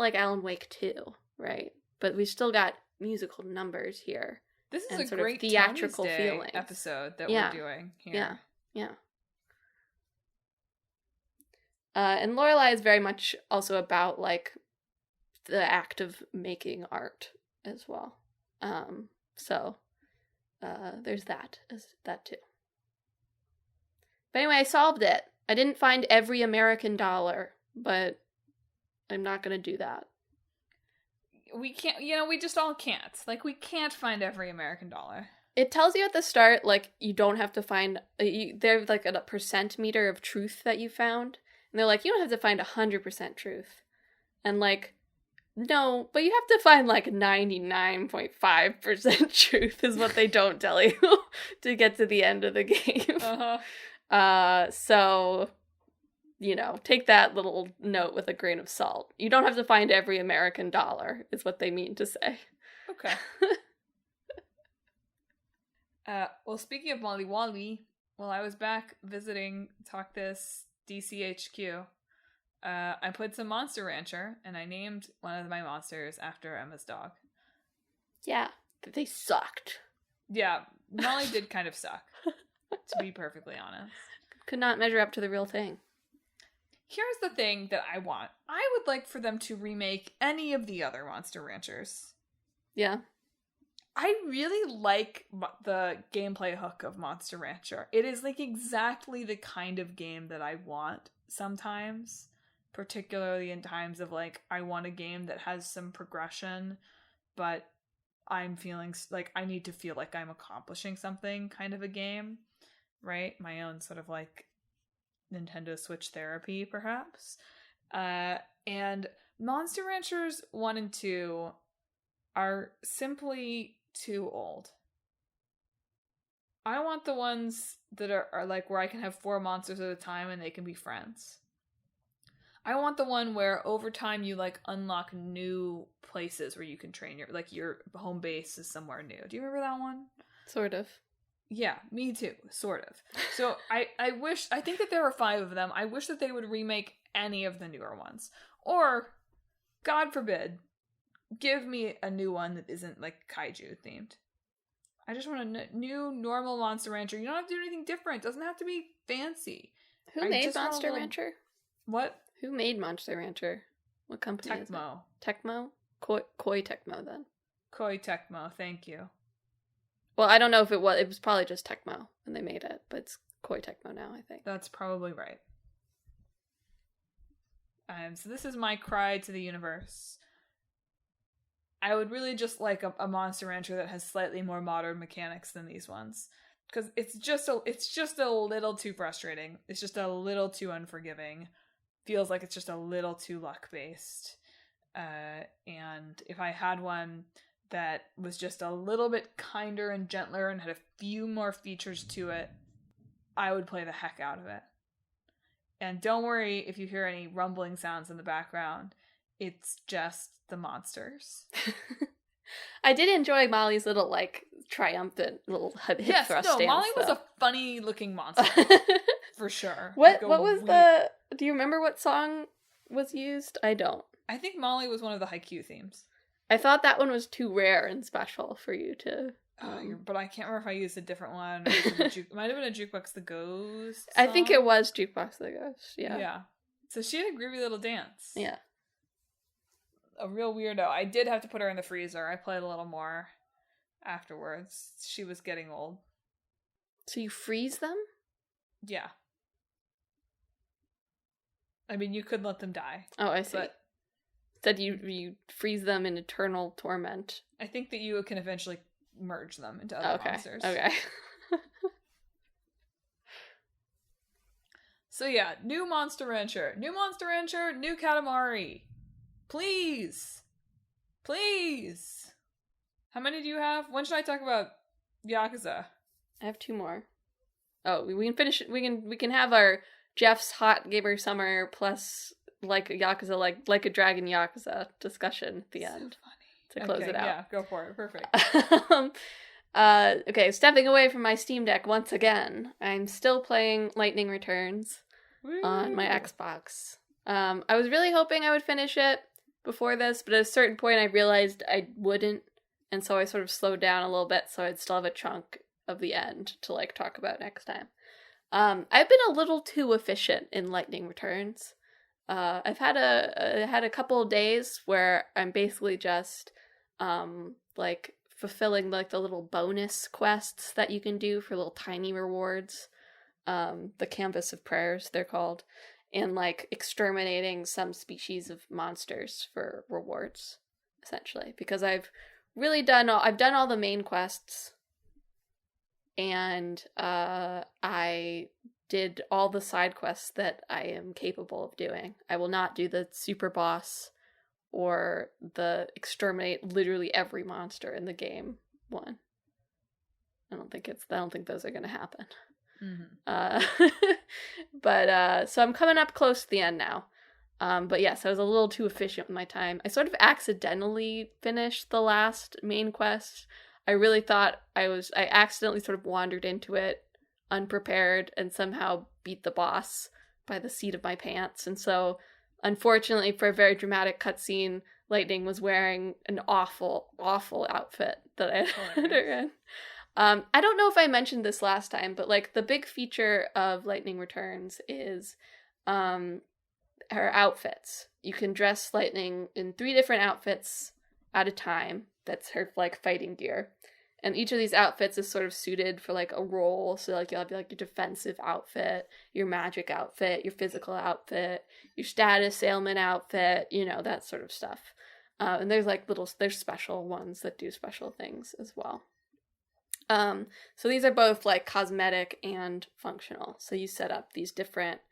Speaker 2: like Alan Wake 2, right? But we've still got musical numbers here.
Speaker 1: This is a great
Speaker 2: theatrical
Speaker 1: feeling episode that we're doing here.
Speaker 2: Yeah. And Lorelai is very much also about, the act of making art as well. So, there's that too. But anyway, I solved it. I didn't find every American dollar, but I'm not going to do that.
Speaker 1: We can't, we just all can't. We can't find every American dollar.
Speaker 2: It tells you at the start, you don't have to find, there's a percent meter of truth that you found. And they're like, you don't have to find 100% truth. And no, but you have to find 99.5% truth is what they don't tell you to get to the end of the game. So, take that little note with a grain of salt. You don't have to find every American dollar, is what they mean to say.
Speaker 1: Okay. Well, speaking of Molly Wally, while I was back visiting Talk This DCHQ, I played some Monster Rancher, and I named one of my monsters after Emma's dog.
Speaker 2: Yeah, they sucked.
Speaker 1: Yeah, Molly did kind of suck, to be perfectly honest.
Speaker 2: Could not measure up to the real thing.
Speaker 1: Here's the thing that I want. I would like for them to remake any of the other Monster Ranchers.
Speaker 2: Yeah.
Speaker 1: I really like the gameplay hook of Monster Rancher. It is exactly the kind of game that I want sometimes, particularly in times of I want a game that has some progression, but I'm feeling I need to feel like I'm accomplishing something kind of a game, right? My own sort of Nintendo Switch therapy, perhaps. And Monster Ranchers 1 and 2 are simply too old. I want the ones that are where I can have 4 monsters at a time and they can be friends. I want the one where over time you unlock new places where you can train your home base is somewhere new. Do you remember that one?
Speaker 2: Sort of.
Speaker 1: Yeah, me too, sort of. So I think that there are 5 of them. I wish that they would remake any of the newer ones. Or, God forbid, give me a new one that isn't like kaiju themed. I just want a new normal Monster Rancher. You don't have to do anything different. It doesn't have to be fancy.
Speaker 2: Who made Monster Rancher?
Speaker 1: What?
Speaker 2: Who made Monster Rancher? What company is it?
Speaker 1: Tecmo.
Speaker 2: Tecmo? Koi Tecmo then.
Speaker 1: Koei Tecmo, thank you.
Speaker 2: Well, I don't know if it was probably just Tecmo when they made it, but it's Koi Tecmo now, I think.
Speaker 1: That's probably right. So this is my cry to the universe. I would really just like a Monster Rancher that has slightly more modern mechanics than these ones. Because it's just a little too frustrating. It's just a little too unforgiving. Feels like it's just a little too luck-based. And if I had one that was just a little bit kinder and gentler and had a few more features to it, I would play the heck out of it. And don't worry if you hear any rumbling sounds in the background. It's just the monsters.
Speaker 2: I did enjoy Molly's little, like, triumphant little hip thrust stance.
Speaker 1: Molly was a funny looking monster. For sure.
Speaker 2: What was do you remember what song was used? I don't.
Speaker 1: I think Molly was one of the Haikyuu themes.
Speaker 2: I thought that one was too rare and special for you to...
Speaker 1: but I can't remember if I used a different one. It might have been a Jukebox the Ghost
Speaker 2: song. I think it was Jukebox the Ghost, yeah.
Speaker 1: Yeah. So she had a groovy little dance.
Speaker 2: Yeah.
Speaker 1: A real weirdo. I did have to put her in the freezer. I played a little more afterwards. She was getting old.
Speaker 2: So you freeze them?
Speaker 1: Yeah. I mean, you could let them die.
Speaker 2: Oh, I see.
Speaker 1: But
Speaker 2: said you freeze them in eternal torment.
Speaker 1: I think that you can eventually merge them into other monsters.
Speaker 2: Okay.
Speaker 1: So yeah, new Monster Rancher, new Katamari. Please. How many do you have? When should I talk about Yakuza?
Speaker 2: I have 2 more. Oh, we can finish it. We can have our Jeff's Hot Gamer Summer plus like a Yakuza, like a Dragon Yakuza discussion at the end.
Speaker 1: So funny.
Speaker 2: To close it out.
Speaker 1: Yeah, go for it. Perfect.
Speaker 2: Okay, stepping away from my Steam Deck once again. I'm still playing Lightning Returns on my Xbox. I was really hoping I would finish it before this, but at a certain point I realized I wouldn't, and so I sort of slowed down a little bit so I'd still have a chunk of the end to like talk about next time. I've been a little too efficient in Lightning Returns. I've had a couple of days where I'm basically just like fulfilling like the little bonus quests that you can do for little tiny rewards. The Canvas of Prayers, they're called, and like exterminating some species of monsters for rewards, essentially. Because I've done all the main quests, and I did all the side quests that I am capable of doing. I will not do the super boss or the exterminate literally every monster in the game one. I don't think those are going to happen.
Speaker 1: Mm-hmm.
Speaker 2: But so I'm coming up close to the end now. But yes, I was a little too efficient with my time. I sort of accidentally finished the last main quest. I really thought I accidentally sort of wandered into it unprepared and somehow beat the boss by the seat of my pants. And so, unfortunately, for a very dramatic cutscene, Lightning was wearing an awful, awful outfit that I had her in. I don't know if I mentioned this last time, but like the big feature of Lightning Returns is her outfits. You can dress Lightning in 3 different outfits at a time. That's her like fighting gear. And each of these outfits is sort of suited for like a role. So like you'll have like your defensive outfit, your magic outfit, your physical outfit, your status ailment outfit, that sort of stuff. And there's special ones that do special things as well. So these are both like cosmetic and functional. So you set up these different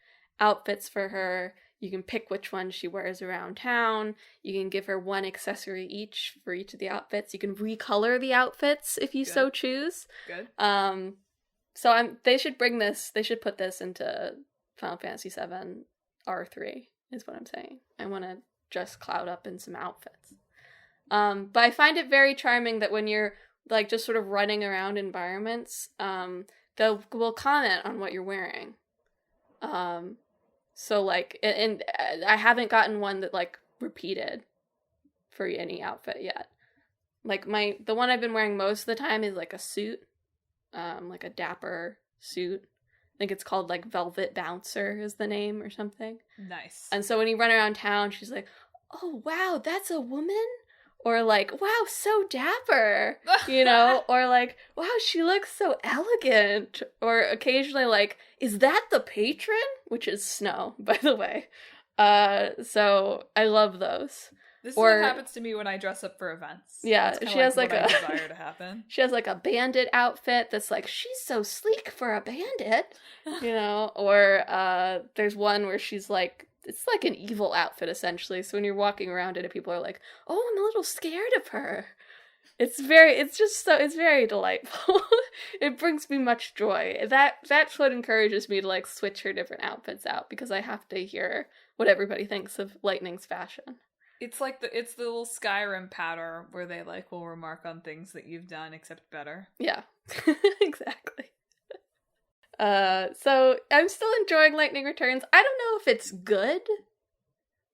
Speaker 2: outfits for her. You can pick which one she wears around town. You can give her 1 accessory each for each of the outfits. You can recolor the outfits if you so choose.
Speaker 1: Good.
Speaker 2: So they should put this into Final Fantasy VII R3 is what I'm saying. I want to dress Cloud up in some outfits. But I find it very charming that when you're like just sort of running around environments, will comment on what you're wearing. So like, and I haven't gotten one that like repeated for any outfit yet. Like the one I've been wearing most of the time is like a suit, like a dapper suit. I think it's called like Velvet Bouncer is the name or something.
Speaker 1: Nice.
Speaker 2: And so when you run around town, she's like, "Oh wow, that's a woman." Or like, "Wow, so dapper," you know? Or like, "Wow, she looks so elegant." Or occasionally like, "Is that the patron?" Which is Snow, by the way. So I love those.
Speaker 1: This is what happens to me when I dress up for events.
Speaker 2: Yeah, she has like
Speaker 1: what I desire to happen.
Speaker 2: She has like a bandit outfit that's like, she's so sleek for a bandit, you know? Or there's one where she's like, it's like an evil outfit essentially. So when you're walking around it, people are like, "Oh, I'm a little scared of her." It's very delightful. It brings me much joy. That's what encourages me to like switch her different outfits out, because I have to hear what everybody thinks of Lightning's fashion.
Speaker 1: It's like the little Skyrim patter where they like will remark on things that you've done except better.
Speaker 2: Yeah. Exactly. So I'm still enjoying Lightning Returns. I don't know if it's good,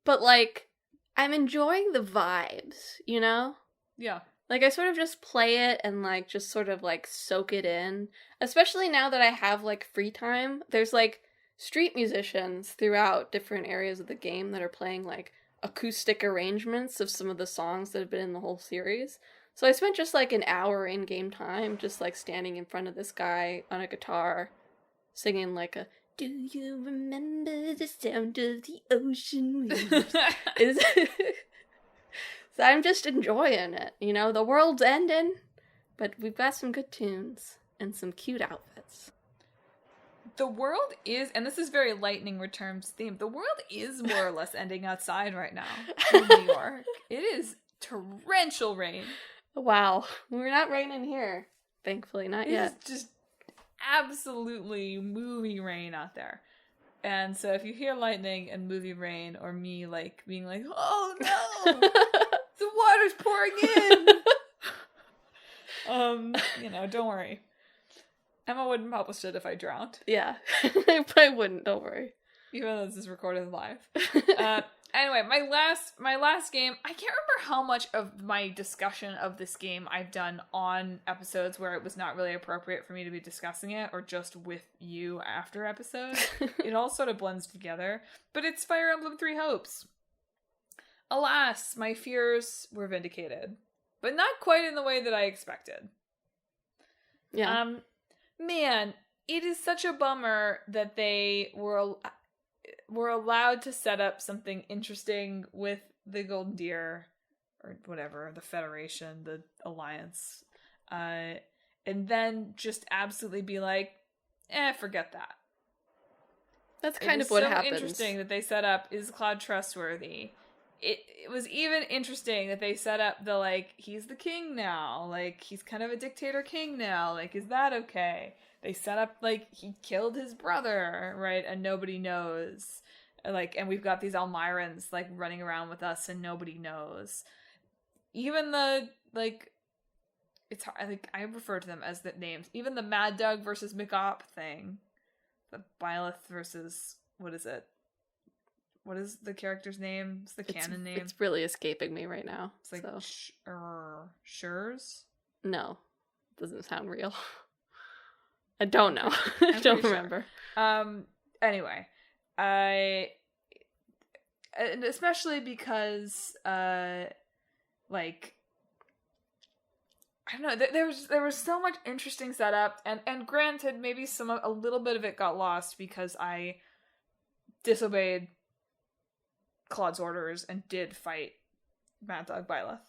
Speaker 2: but like I'm enjoying the vibes, you know?
Speaker 1: Yeah.
Speaker 2: Like, I sort of just play it and, like, just sort of, like, soak it in. Especially now that I have, like, free time. There's, like, street musicians throughout different areas of the game that are playing, like, acoustic arrangements of some of the songs that have been in the whole series. So I spent just, like, an hour in-game time just, like, standing in front of this guy on a guitar, singing, like, a, "Do you remember the sound of the ocean waves?" So I'm just enjoying it, you know? The world's ending, but we've got some good tunes and some cute outfits.
Speaker 1: The world is, and this is very Lightning Returns themed, the world is more or less ending outside right now in New York. It is torrential rain.
Speaker 2: Wow. We're not raining here. Thankfully, not yet.
Speaker 1: It's just absolutely movie rain out there. And so if you hear lightning and movie rain, or me like being like, "Oh no, the water's pouring in," you know, don't worry. Emma wouldn't publish it if I drowned.
Speaker 2: Yeah, I wouldn't. Don't worry.
Speaker 1: Even though this is recorded live. Anyway, my last game, I can't remember how much of my discussion of this game I've done on episodes where it was not really appropriate for me to be discussing it, or just with you after episodes. It all sort of blends together. But it's Fire Emblem Three Hopes. Alas, my fears were vindicated. But not quite in the way that I expected.
Speaker 2: Yeah.
Speaker 1: Man, it is such a bummer that they were allowed to set up something interesting with the Golden Deer, or whatever, the Federation, the Alliance, and then just absolutely be like, forget that.
Speaker 2: That's kind of what happens.
Speaker 1: It was so interesting that they set up, is Cloud trustworthy? It was even interesting that they set up the, like, he's the king now, like, he's kind of a dictator king now, like, is that okay? They set up, like, he killed his brother, right, and nobody knows. Like, and we've got these Almirans, like, running around with us and nobody knows. Even the, like, it's hard, like, I refer to them as the names. Even the Mad Dog versus McOp thing. The Byleth versus, what is it? What is the character's name? It's the canon name.
Speaker 2: It's really escaping me right now.
Speaker 1: It's like,
Speaker 2: so.
Speaker 1: Shurs?
Speaker 2: No. Doesn't sound real. I don't know. I don't remember.
Speaker 1: Sure. Anyway. And especially because, like, I don't know, there was so much interesting setup, and granted, maybe a little bit of it got lost because I disobeyed Claude's orders and did fight Mad Dog Byleth,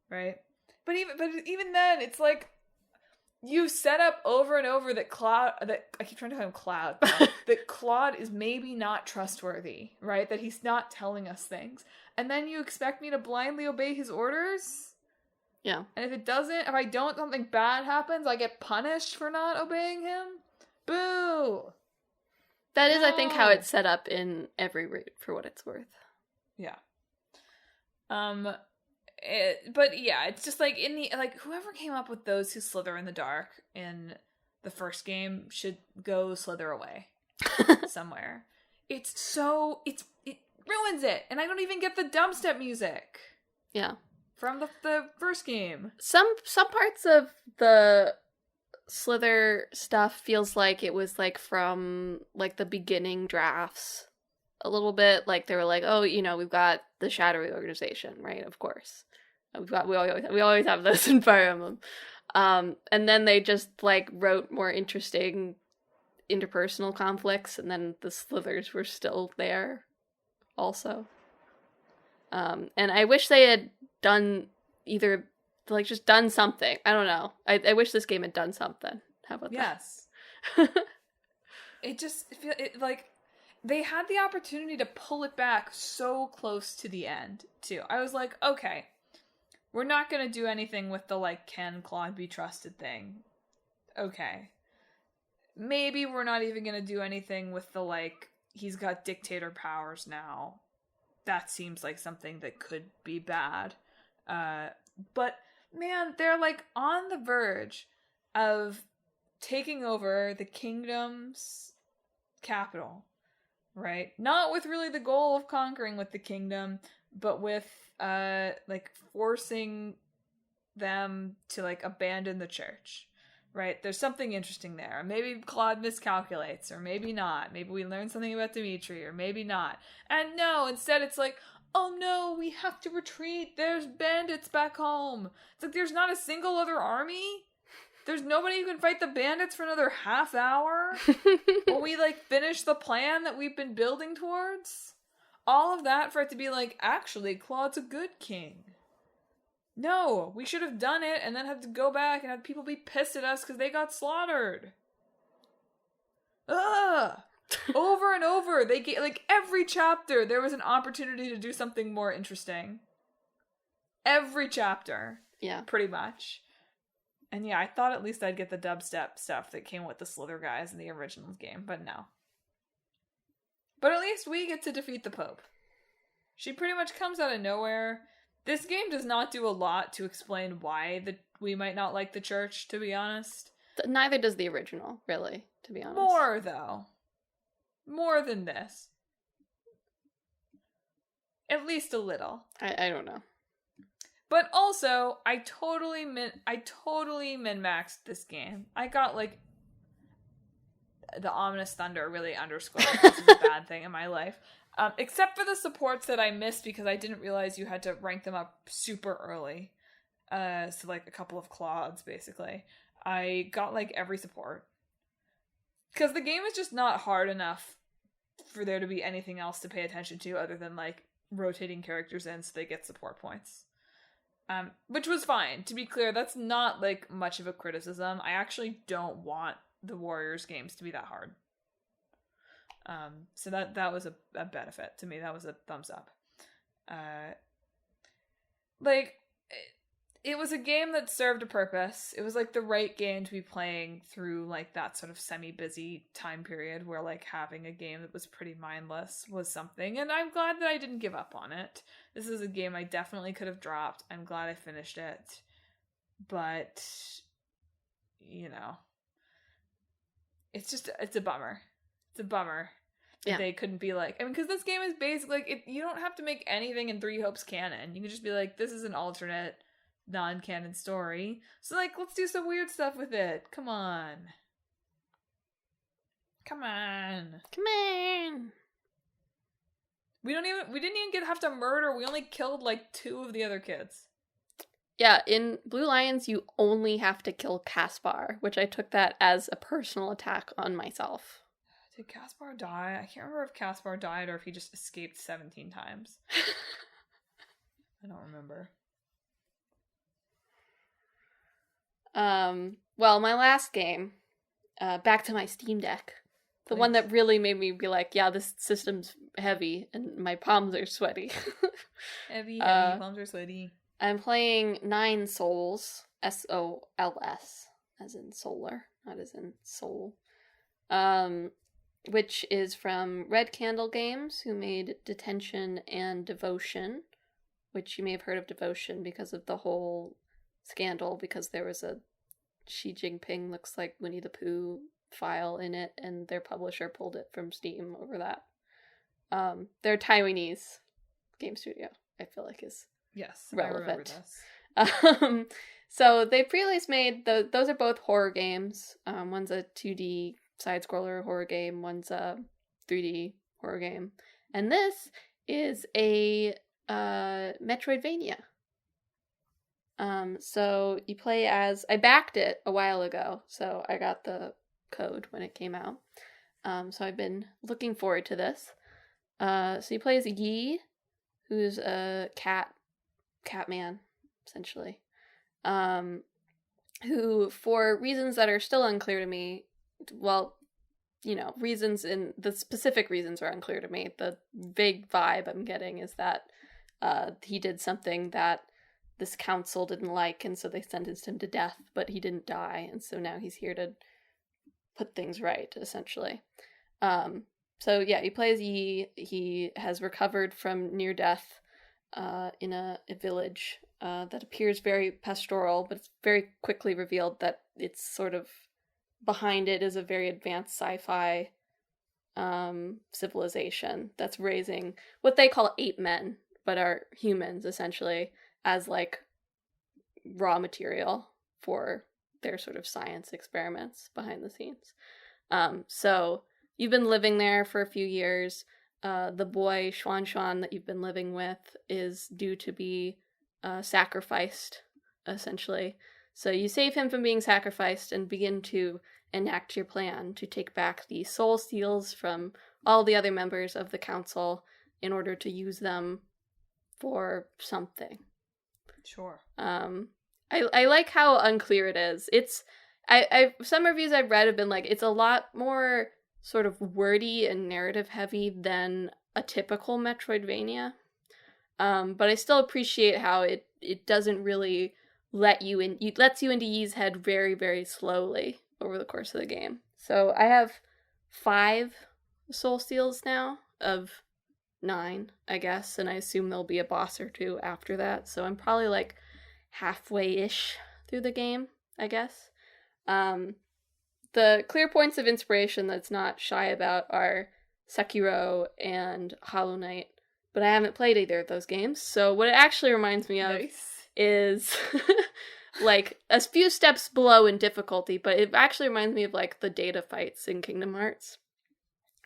Speaker 1: right? But even then, it's like, you set up over and over that I keep trying to call him Cloud, that Claude is maybe not trustworthy, right? That he's not telling us things. And then you expect me to blindly obey his orders?
Speaker 2: Yeah.
Speaker 1: And if I don't, something bad happens, I get punished for not obeying him? Boo!
Speaker 2: That is, I think, how it's set up in every route, for what it's worth.
Speaker 1: Yeah. But yeah, it's just like, whoever came up with those who slither in the dark in the first game should go slither away somewhere. It ruins it, and I don't even get the dubstep music.
Speaker 2: Yeah.
Speaker 1: from the first game.
Speaker 2: Some parts of the Slither stuff feels like it was like from like the beginning drafts a little bit. Like they were like, oh, we've got the Shadowy organization, right? Of course, we always have those in Fire Emblem. And then they just like wrote more interesting interpersonal conflicts, and then the Slithers were still there also. And I wish they had done either, like, just done something. I don't know. I wish this game had done something. How about that?
Speaker 1: Yes. Like they had the opportunity to pull it back so close to the end too. I was like, okay, we're not gonna do anything with the like, can Claude be trusted thing. Okay. Maybe we're not even gonna do anything with the like, he's got dictator powers now. That seems like something that could be bad. But man, they're like on the verge of taking over the kingdom's capital, right? Not with really the goal of conquering with the kingdom, but with like forcing them to like abandon the church. Right? There's something interesting there. Maybe Claude miscalculates, or maybe not. Maybe we learn something about Dimitri, or maybe not. And no, instead it's like, oh no, we have to retreat. There's bandits back home. It's like there's not a single other army. There's nobody who can fight the bandits for another half hour. Will we like finish the plan that we've been building towards? All of that for it to be like, actually, Claude's a good king. No, we should have done it and then had to go back and have people be pissed at us because they got slaughtered. Ugh! Over and over, they get like every chapter there was an opportunity to do something more interesting. Every chapter,
Speaker 2: yeah,
Speaker 1: pretty much. And yeah, I thought at least I'd get the dubstep stuff that came with the Slither guys in the original game, but no. But at least we get to defeat the Pope. She pretty much comes out of nowhere. This game does not do a lot to explain why we might not like the church, to be honest.
Speaker 2: Neither does the original, really, to be honest.
Speaker 1: More, though. More than this. At least a little.
Speaker 2: I don't know.
Speaker 1: But also, I totally min-maxed this game. I got, like, the ominous thunder really underscored this is a bad thing in my life. Except for the supports that I missed because I didn't realize you had to rank them up super early. So like a couple of Claudes, basically. I got like every support. Because the game is just not hard enough for there to be anything else to pay attention to other than like rotating characters in so they get support points. Which was fine. To be clear, that's not like much of a criticism. I actually don't want the Warriors games to be that hard. So that was a benefit to me. That was a thumbs up. Like, it was a game that served a purpose. It was like the right game to be playing through like that sort of semi-busy time period where like having a game that was pretty mindless was something. And I'm glad that I didn't give up on it. This is a game I definitely could have dropped. I'm glad I finished it. But, it's a bummer. It's a bummer. Yeah. They couldn't be like, because this game is basically like, you don't have to make anything in Three Hopes canon. You can just be like, this is an alternate, non-canon story. So like, let's do some weird stuff with it. Come on. We didn't even have to murder. We only killed like 2 of the other kids.
Speaker 2: Yeah, in Blue Lions, you only have to kill Caspar, which I took that as a personal attack on myself.
Speaker 1: Did Caspar die? I can't remember if Caspar died or if he just escaped 17 times. I don't remember.
Speaker 2: Well, my last game, back to my Steam Deck. The one that really made me be like, yeah, this system's heavy and my palms are sweaty.
Speaker 1: Heavy, palms are sweaty.
Speaker 2: I'm playing 9 Souls, S-O-L-S, as in solar, not as in soul. Which is from Red Candle Games, who made Detention and Devotion, which you may have heard of Devotion because of the whole scandal, because there was a Xi Jinping looks like Winnie the Pooh file in it, and their publisher pulled it from Steam over that. They're Taiwanese game studio, I feel like is
Speaker 1: Yes,
Speaker 2: relevant.
Speaker 1: I remember this.
Speaker 2: So they pre-release made those are both horror games. One's a 2D side-scroller horror game. One's a 3D horror game, and this is a Metroidvania. So you play as I backed it a while ago, so I got the code when it came out. So I've been looking forward to this. So you play as Yi, who's a catman, essentially. Who, for reasons that are still unclear to me, well, reasons in the specific reasons are unclear to me. The vague vibe I'm getting is that he did something that this council didn't like, and so they sentenced him to death, but he didn't die, and so now he's here to put things right, essentially. So yeah, he plays Yi. He has recovered from near death in a village that appears very pastoral, but it's very quickly revealed that it's sort of behind it is a very advanced sci-fi civilization that's raising what they call ape men, but are humans essentially, as like raw material for their sort of science experiments behind the scenes. So you've been living there for a few years. The boy Xuan that you've been living with is due to be sacrificed, essentially. So you save him from being sacrificed and begin to enact your plan to take back the soul seals from all the other members of the council in order to use them for something.
Speaker 1: Sure.
Speaker 2: I like how unclear it is. It's some reviews I've read have been like it's a lot more sort of wordy and narrative heavy than a typical Metroidvania. But I still appreciate how it doesn't really let you in. It lets you into Yi's head very, very slowly over the course of the game. So I have 5 soul steals now of 9, I guess, and I assume there'll be a boss or 2 after that. So I'm probably like halfway-ish through the game, I guess. The clear points of inspiration that's not shy about are Sekiro and Hollow Knight, but I haven't played either of those games. So what it actually reminds me of is like a few steps below in difficulty, but it actually reminds me of like the data fights in Kingdom Hearts,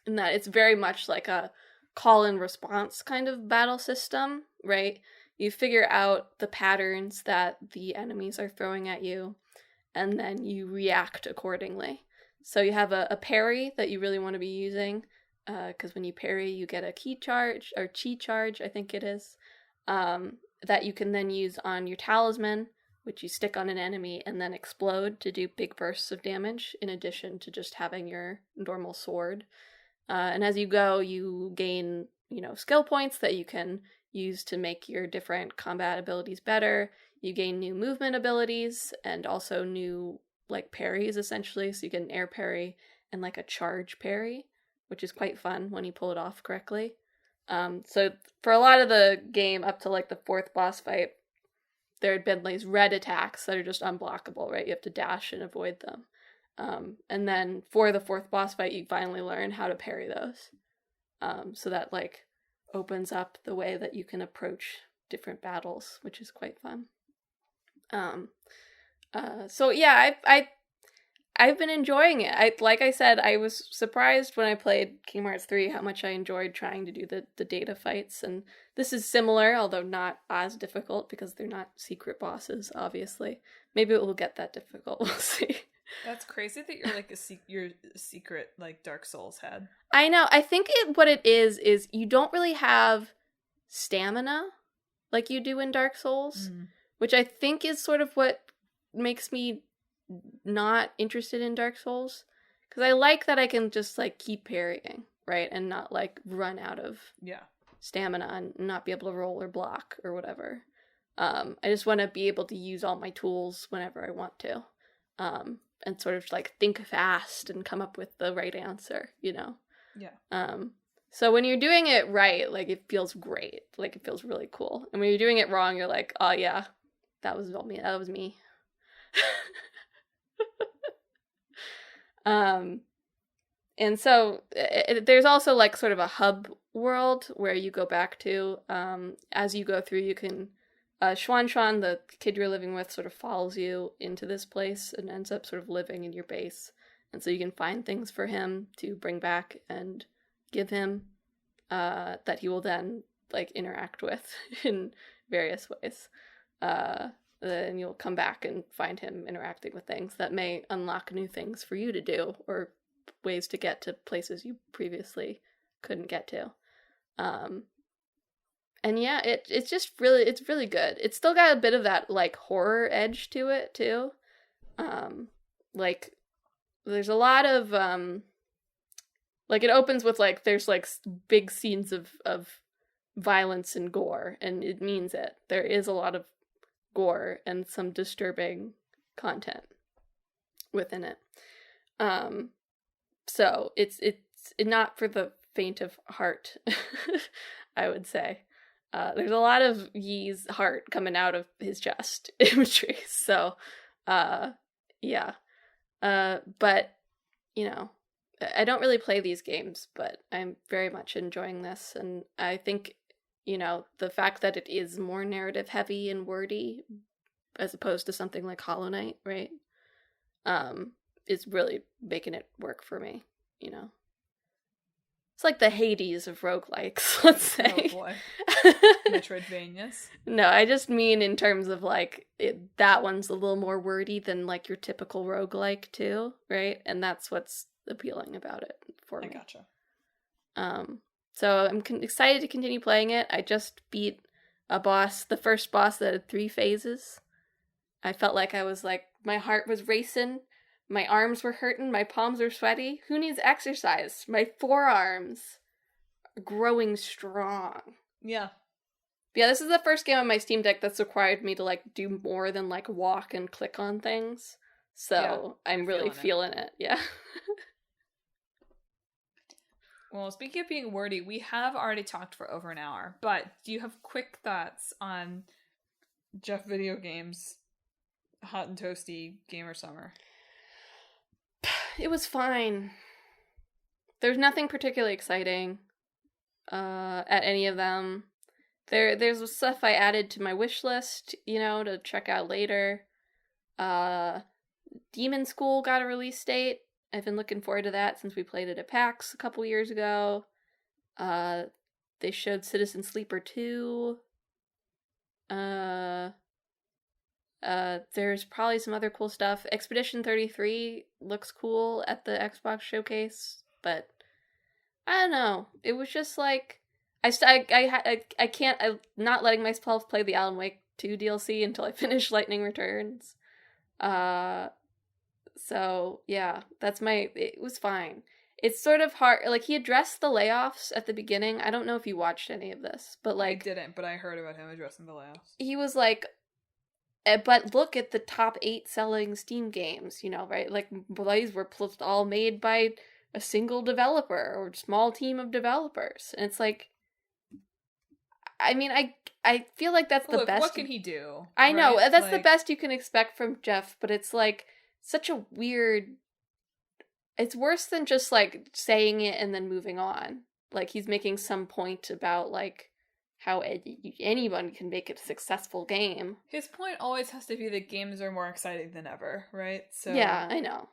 Speaker 2: in that it's very much like a call and response kind of battle system, right? You figure out the patterns that the enemies are throwing at you, and then you react accordingly. So you have a parry that you really want to be using, because when you parry, you get a key charge, or chi charge, I think it is, that you can then use on your talisman, which you stick on an enemy and then explode to do big bursts of damage, in addition to just having your normal sword. And as you go, you gain, skill points that you can use to make your different combat abilities better. You gain new movement abilities and also new, like, parries, essentially. So you get an air parry and, like, a charge parry, which is quite fun when you pull it off correctly. So for a lot of the game, up to, like, the 4th boss fight, there had been these red attacks that are just unblockable, right? You have to dash and avoid them. And then for the 4th boss fight, you finally learn how to parry those. So that, like, opens up the way that you can approach different battles, which is quite fun. So yeah, I've been enjoying it. Like I said, I was surprised when I played Kingdom Hearts 3 how much I enjoyed trying to do the data fights, and this is similar, although not as difficult because they're not secret bosses, obviously. Maybe it will get that difficult. We'll see.
Speaker 1: That's crazy that you're like you're a secret like Dark Souls head.
Speaker 2: I know. I think what it is you don't really have stamina like you do in Dark Souls, which I think is sort of what makes me not interested in Dark Souls, because I like that I can just like keep parrying, right, and not like run out of stamina and not be able to roll or block or whatever. I just want to be able to use all my tools whenever I want to, and sort of like think fast and come up with the right answer, So when you're doing it right, like, it feels great, like, it feels really cool, and when you're doing it wrong, you're like, oh yeah, that was all me, that was me. And so there's also like sort of a hub world where you go back to, as you go through, you can Xuan, the kid you're living with, sort of follows you into this place and ends up sort of living in your base. And so you can find things for him to bring back and give him that he will then, like, interact with in various ways. Then you'll come back and find him interacting with things that may unlock new things for you to do, or ways to get to places you previously couldn't get to. And yeah, it's really good. It's still got a bit of that, like, horror edge to it too. Like, there's a lot of like, it opens with, like, there's, like, big scenes of violence and gore, and it means it. There is a lot of gore and some disturbing content within it. So it's not for the faint of heart, I would say. There's a lot of Yi's heart coming out of his chest imagery. So, yeah. But, you know, I don't really play these games, but I'm very much enjoying this. And I think, you know, the fact that it is more narrative heavy and wordy, as opposed to something like Hollow Knight, right? Is really making it work for me, you know? It's like the Hades of roguelikes, let's say.
Speaker 1: Oh boy. Metroidvanias.
Speaker 2: No, I just mean in terms of, like, that one's a little more wordy than, like, your typical roguelike too, right? And that's what's appealing about it for me.
Speaker 1: I gotcha.
Speaker 2: So I'm excited to continue playing it. I just beat the first boss that had 3 phases. I felt like I was, like, my heart was racing. My arms were hurting, my palms were sweaty. Who needs exercise? My forearms are growing strong.
Speaker 1: Yeah.
Speaker 2: Yeah, this is the first game on my Steam Deck that's required me to, like, do more than, like, walk and click on things. So yeah, I'm really feeling it. Yeah.
Speaker 1: Well, speaking of being wordy, we have already talked for over an hour, but do you have quick thoughts on Jeff Video Games' Hot and Toasty Gamer Summer?
Speaker 2: It was fine. There's nothing particularly exciting at any of them. There's stuff I added to my wish list, you know, to check out later. Demon School got a release date. I've been looking forward to that since we played it at PAX a couple years ago. They showed Citizen Sleeper 2. There's probably some other cool stuff. Expedition 33 looks cool at the Xbox showcase, but I don't know. It was just like I'm not letting myself play the Alan Wake 2 DLC until I finish Lightning Returns. So yeah, it was fine. It's sort of hard, like, he addressed the layoffs at the beginning. I don't know if you watched any of this, but, like,
Speaker 1: I didn't, but I heard about him addressing the layoffs.
Speaker 2: He was like, but look at the top 8 selling Steam games, you know, right? Like, these were all made by a single developer or a small team of developers. And it's like, I mean, I feel like that's the best.
Speaker 1: What can he do?
Speaker 2: I know, that's the best you can expect from Jeff, but it's like such a weird, it's worse than just, like, saying it and then moving on. Like, he's making some point about, like, how anyone can make a successful game. His
Speaker 1: point always has to be that games are more exciting than ever, right? So
Speaker 2: yeah, I know.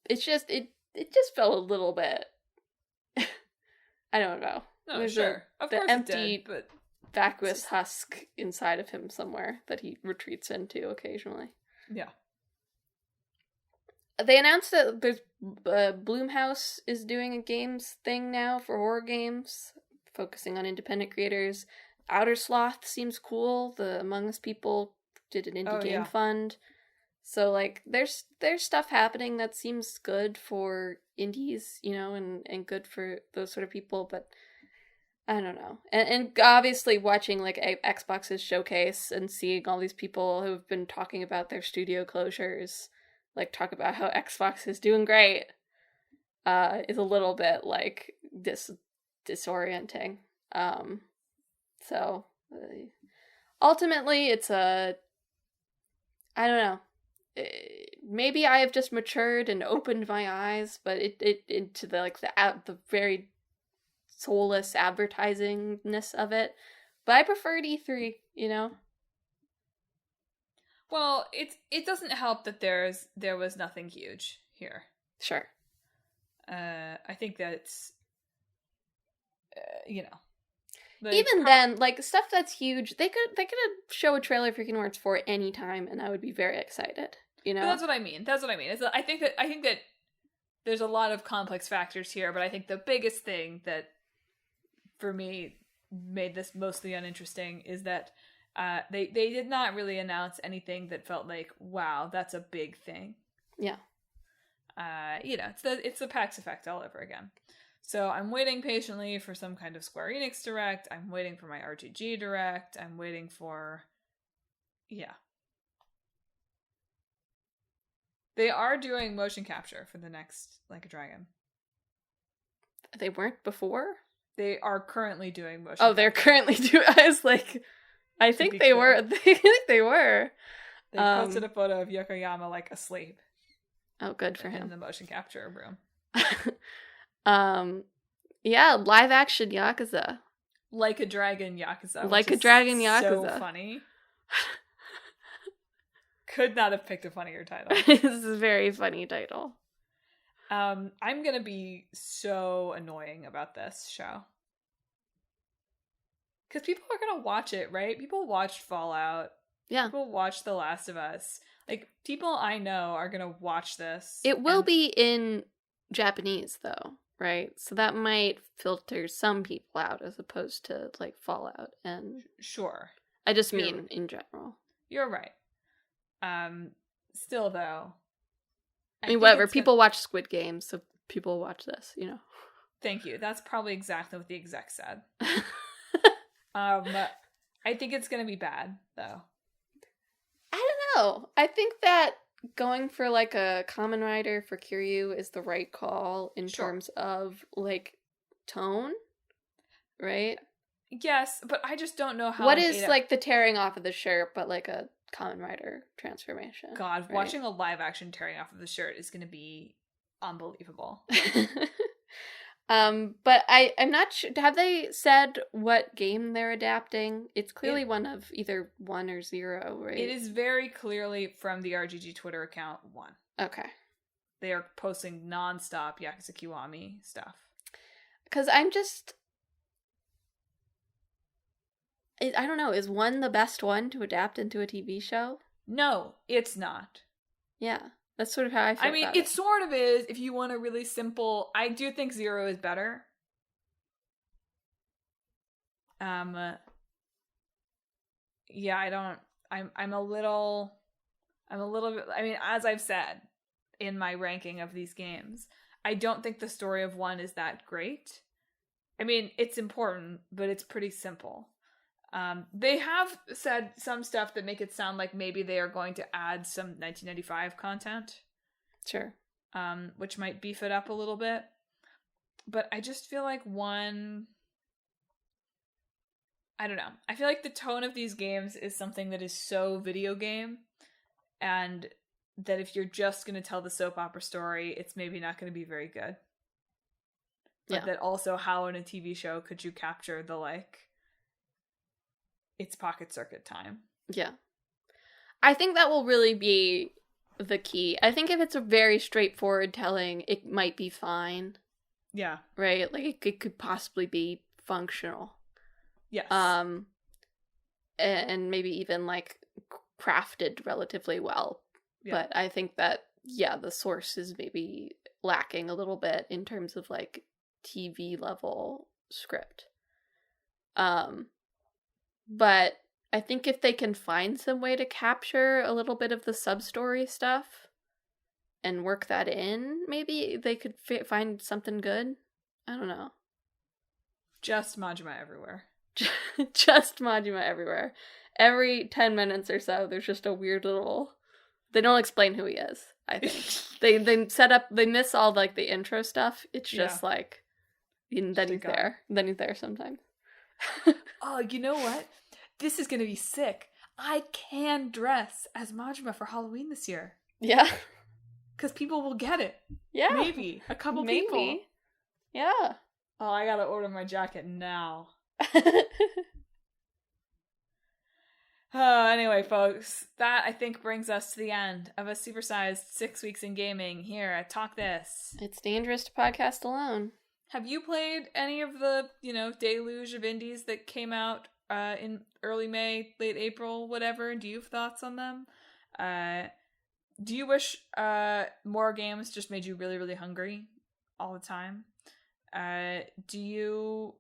Speaker 2: It's just it just felt a little bit. I don't know.
Speaker 1: No, there's sure, of course, the empty,
Speaker 2: it did, but vacuous husk inside of him somewhere that he retreats into occasionally.
Speaker 1: Yeah.
Speaker 2: They announced that there's Blumhouse is doing a games thing now for horror games, focusing on independent creators. Outer Sloth seems cool. The Among Us people did an indie game fund. So, like, there's stuff happening that seems good for indies, you know, and good for those sort of people, but I don't know. And obviously watching, like, Xbox's showcase and seeing all these people who've been talking about their studio closures, like, talk about how Xbox is doing great, is a little bit, like, disorienting. So ultimately it's I don't know. Maybe I have just matured and opened my eyes, but it into the very soulless advertisingness of it But I preferred E3, you know?
Speaker 1: Well, it doesn't help that there was nothing huge here.
Speaker 2: Sure.
Speaker 1: I think that's, you know.
Speaker 2: Even then, like, stuff that's huge, they could show a trailer for Kingdom Hearts 4 any time, and I would be very excited, you know?
Speaker 1: But that's what I mean. I think that there's a lot of complex factors here, but I think the biggest thing that, for me, made this mostly uninteresting is that they did not really announce anything that felt like, wow, that's a big thing.
Speaker 2: Yeah.
Speaker 1: It's the PAX effect all over again. So I'm waiting patiently for some kind of Square Enix Direct. I'm waiting for my RGG Direct. I'm waiting for... Yeah. They are doing motion capture for the next Like a Dragon.
Speaker 2: They weren't before?
Speaker 1: They are currently doing motion
Speaker 2: capture. They're currently doing... I was like... I think they were. I think they were.
Speaker 1: They posted a photo of Yokoyama, like, asleep.
Speaker 2: Oh, good for him.
Speaker 1: In the motion capture room.
Speaker 2: Yeah, live action Yakuza.
Speaker 1: Like a Dragon Yakuza.
Speaker 2: Like a Dragon Yakuza.
Speaker 1: So funny. Could not have picked a funnier title.
Speaker 2: This is a very funny title.
Speaker 1: I'm gonna be so annoying about this show. Because people are gonna watch it, right? People watched Fallout.
Speaker 2: Yeah.
Speaker 1: People watched The Last of Us. Like, people I know are gonna watch this.
Speaker 2: It will be in Japanese, though, right? So that might filter some people out as opposed to, like, Fallout. And
Speaker 1: sure.
Speaker 2: I just mean in general.
Speaker 1: You're right. Still, though.
Speaker 2: I mean, whatever. People watch Squid Games, so people watch this, you know.
Speaker 1: Thank you. That's probably exactly what the exec said. I think it's gonna be bad, though.
Speaker 2: I don't know. I think that going for, like, a Kamen Rider for Kiryu is the right call in terms of, like, tone, right?
Speaker 1: Yes, but I just don't know how...
Speaker 2: What is, like, the tearing off of the shirt, but, like, a Kamen Rider transformation?
Speaker 1: God,
Speaker 2: right?
Speaker 1: Watching a live-action tearing off of the shirt is gonna be unbelievable.
Speaker 2: But I'm not sure. Have they said what game they're adapting? It's clearly one of either 1 or 0, right?
Speaker 1: It is very clearly from the RGG Twitter account 1.
Speaker 2: Okay.
Speaker 1: They are posting non-stop Yakuza Kiwami stuff.
Speaker 2: Because I'm just... I don't know. Is 1 the best one to adapt into a TV show?
Speaker 1: No, it's not.
Speaker 2: Yeah. That's sort of how I feel.
Speaker 1: I mean, it sort of is if you want a really simple... I do think 0 is better. Yeah, I don't... I'm a little bit... I mean, as I've said in my ranking of these games, I don't think the story of 1 is that great. I mean, it's important, but it's pretty simple. They have said some stuff that make it sound like maybe they are going to add some 1995 content.
Speaker 2: Sure.
Speaker 1: Which might beef it up a little bit. But I just feel like 1... I don't know. I feel like the tone of these games is something that is so video game, and that if you're just going to tell the soap opera story, it's maybe not going to be very good. But that also, how in a TV show could you capture the, like... It's pocket circuit time. Yeah.
Speaker 2: I think that will really be the key. I think if it's a very straightforward telling, it might be fine.
Speaker 1: Yeah.
Speaker 2: Right? Like, it could possibly be functional.
Speaker 1: Yes.
Speaker 2: And maybe even, like, crafted relatively well. Yeah. But I think that, yeah, the source is maybe lacking a little bit in terms of, like, TV level script. But I think if they can find some way to capture a little bit of the sub-story stuff and work that in, maybe they could find something good. I don't know.
Speaker 1: Just Majima everywhere.
Speaker 2: Just Majima everywhere. Every 10 minutes or so, there's just a weird little... They don't explain who he is, I think. they set up... They miss all, like, the intro stuff. It's just, like... Then he's there. Then he's there sometimes.
Speaker 1: Oh, you know what? This is gonna be sick. I can dress as Majima for Halloween this year.
Speaker 2: Yeah.
Speaker 1: Because people will get it.
Speaker 2: Yeah.
Speaker 1: Maybe. A couple people.
Speaker 2: Yeah.
Speaker 1: Oh, I gotta order my jacket now. Anyway, folks, that I think brings us to the end of a supersized 6 weeks in gaming here at Talk This.
Speaker 2: It's dangerous to podcast alone.
Speaker 1: Have you played any of the, deluge of indies that came out in early May, late April, whatever? Do you have thoughts on them? Do you wish more games just made you really, really hungry all the time? Do you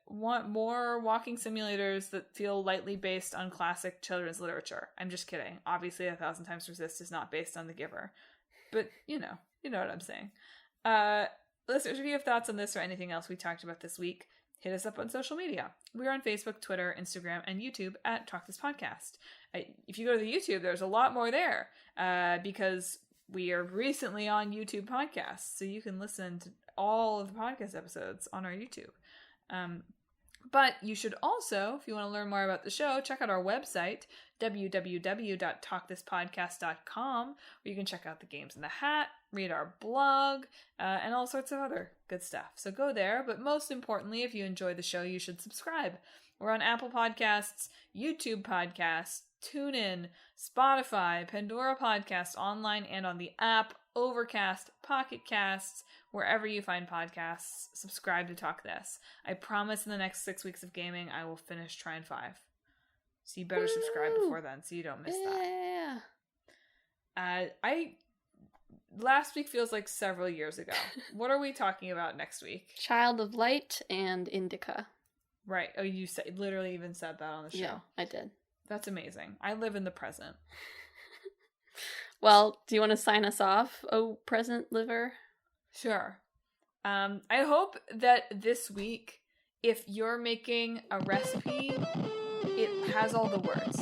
Speaker 1: want more walking simulators that feel lightly based on classic children's literature? I'm just kidding. Obviously, 1,000 Times Resist is not based on The Giver. But, you know what I'm saying. Listeners, if you have thoughts on this or anything else we talked about this week, hit us up on social media. We're on Facebook, Twitter, Instagram, and YouTube at Talk This Podcast. If you go to the YouTube, there's a lot more there because we are recently on YouTube podcasts, so you can listen to all of the podcast episodes on our YouTube. But you should also, if you want to learn more about the show, check out our website, www.talkthispodcast.com, where you can check out the games in the hat, read our blog, and all sorts of other good stuff. So go there, but most importantly, if you enjoy the show, you should subscribe. We're on Apple Podcasts, YouTube Podcasts, TuneIn, Spotify, Pandora Podcasts, online and on the app, Overcast, Pocket Casts, wherever you find podcasts. Subscribe to Talk This. I promise in the next 6 weeks of gaming, I will finish Trine 5. So you better subscribe before then so you don't miss that. Last week feels like several years ago. What are we talking about next week?
Speaker 2: Child of Light and Indica.
Speaker 1: Right. Oh, you literally even said that on the show.
Speaker 2: Yeah, I did.
Speaker 1: That's amazing. I live in the present.
Speaker 2: Well, do you want to sign us off, oh present liver?
Speaker 1: Sure. I hope that this week, if you're making a recipe, it has all the words.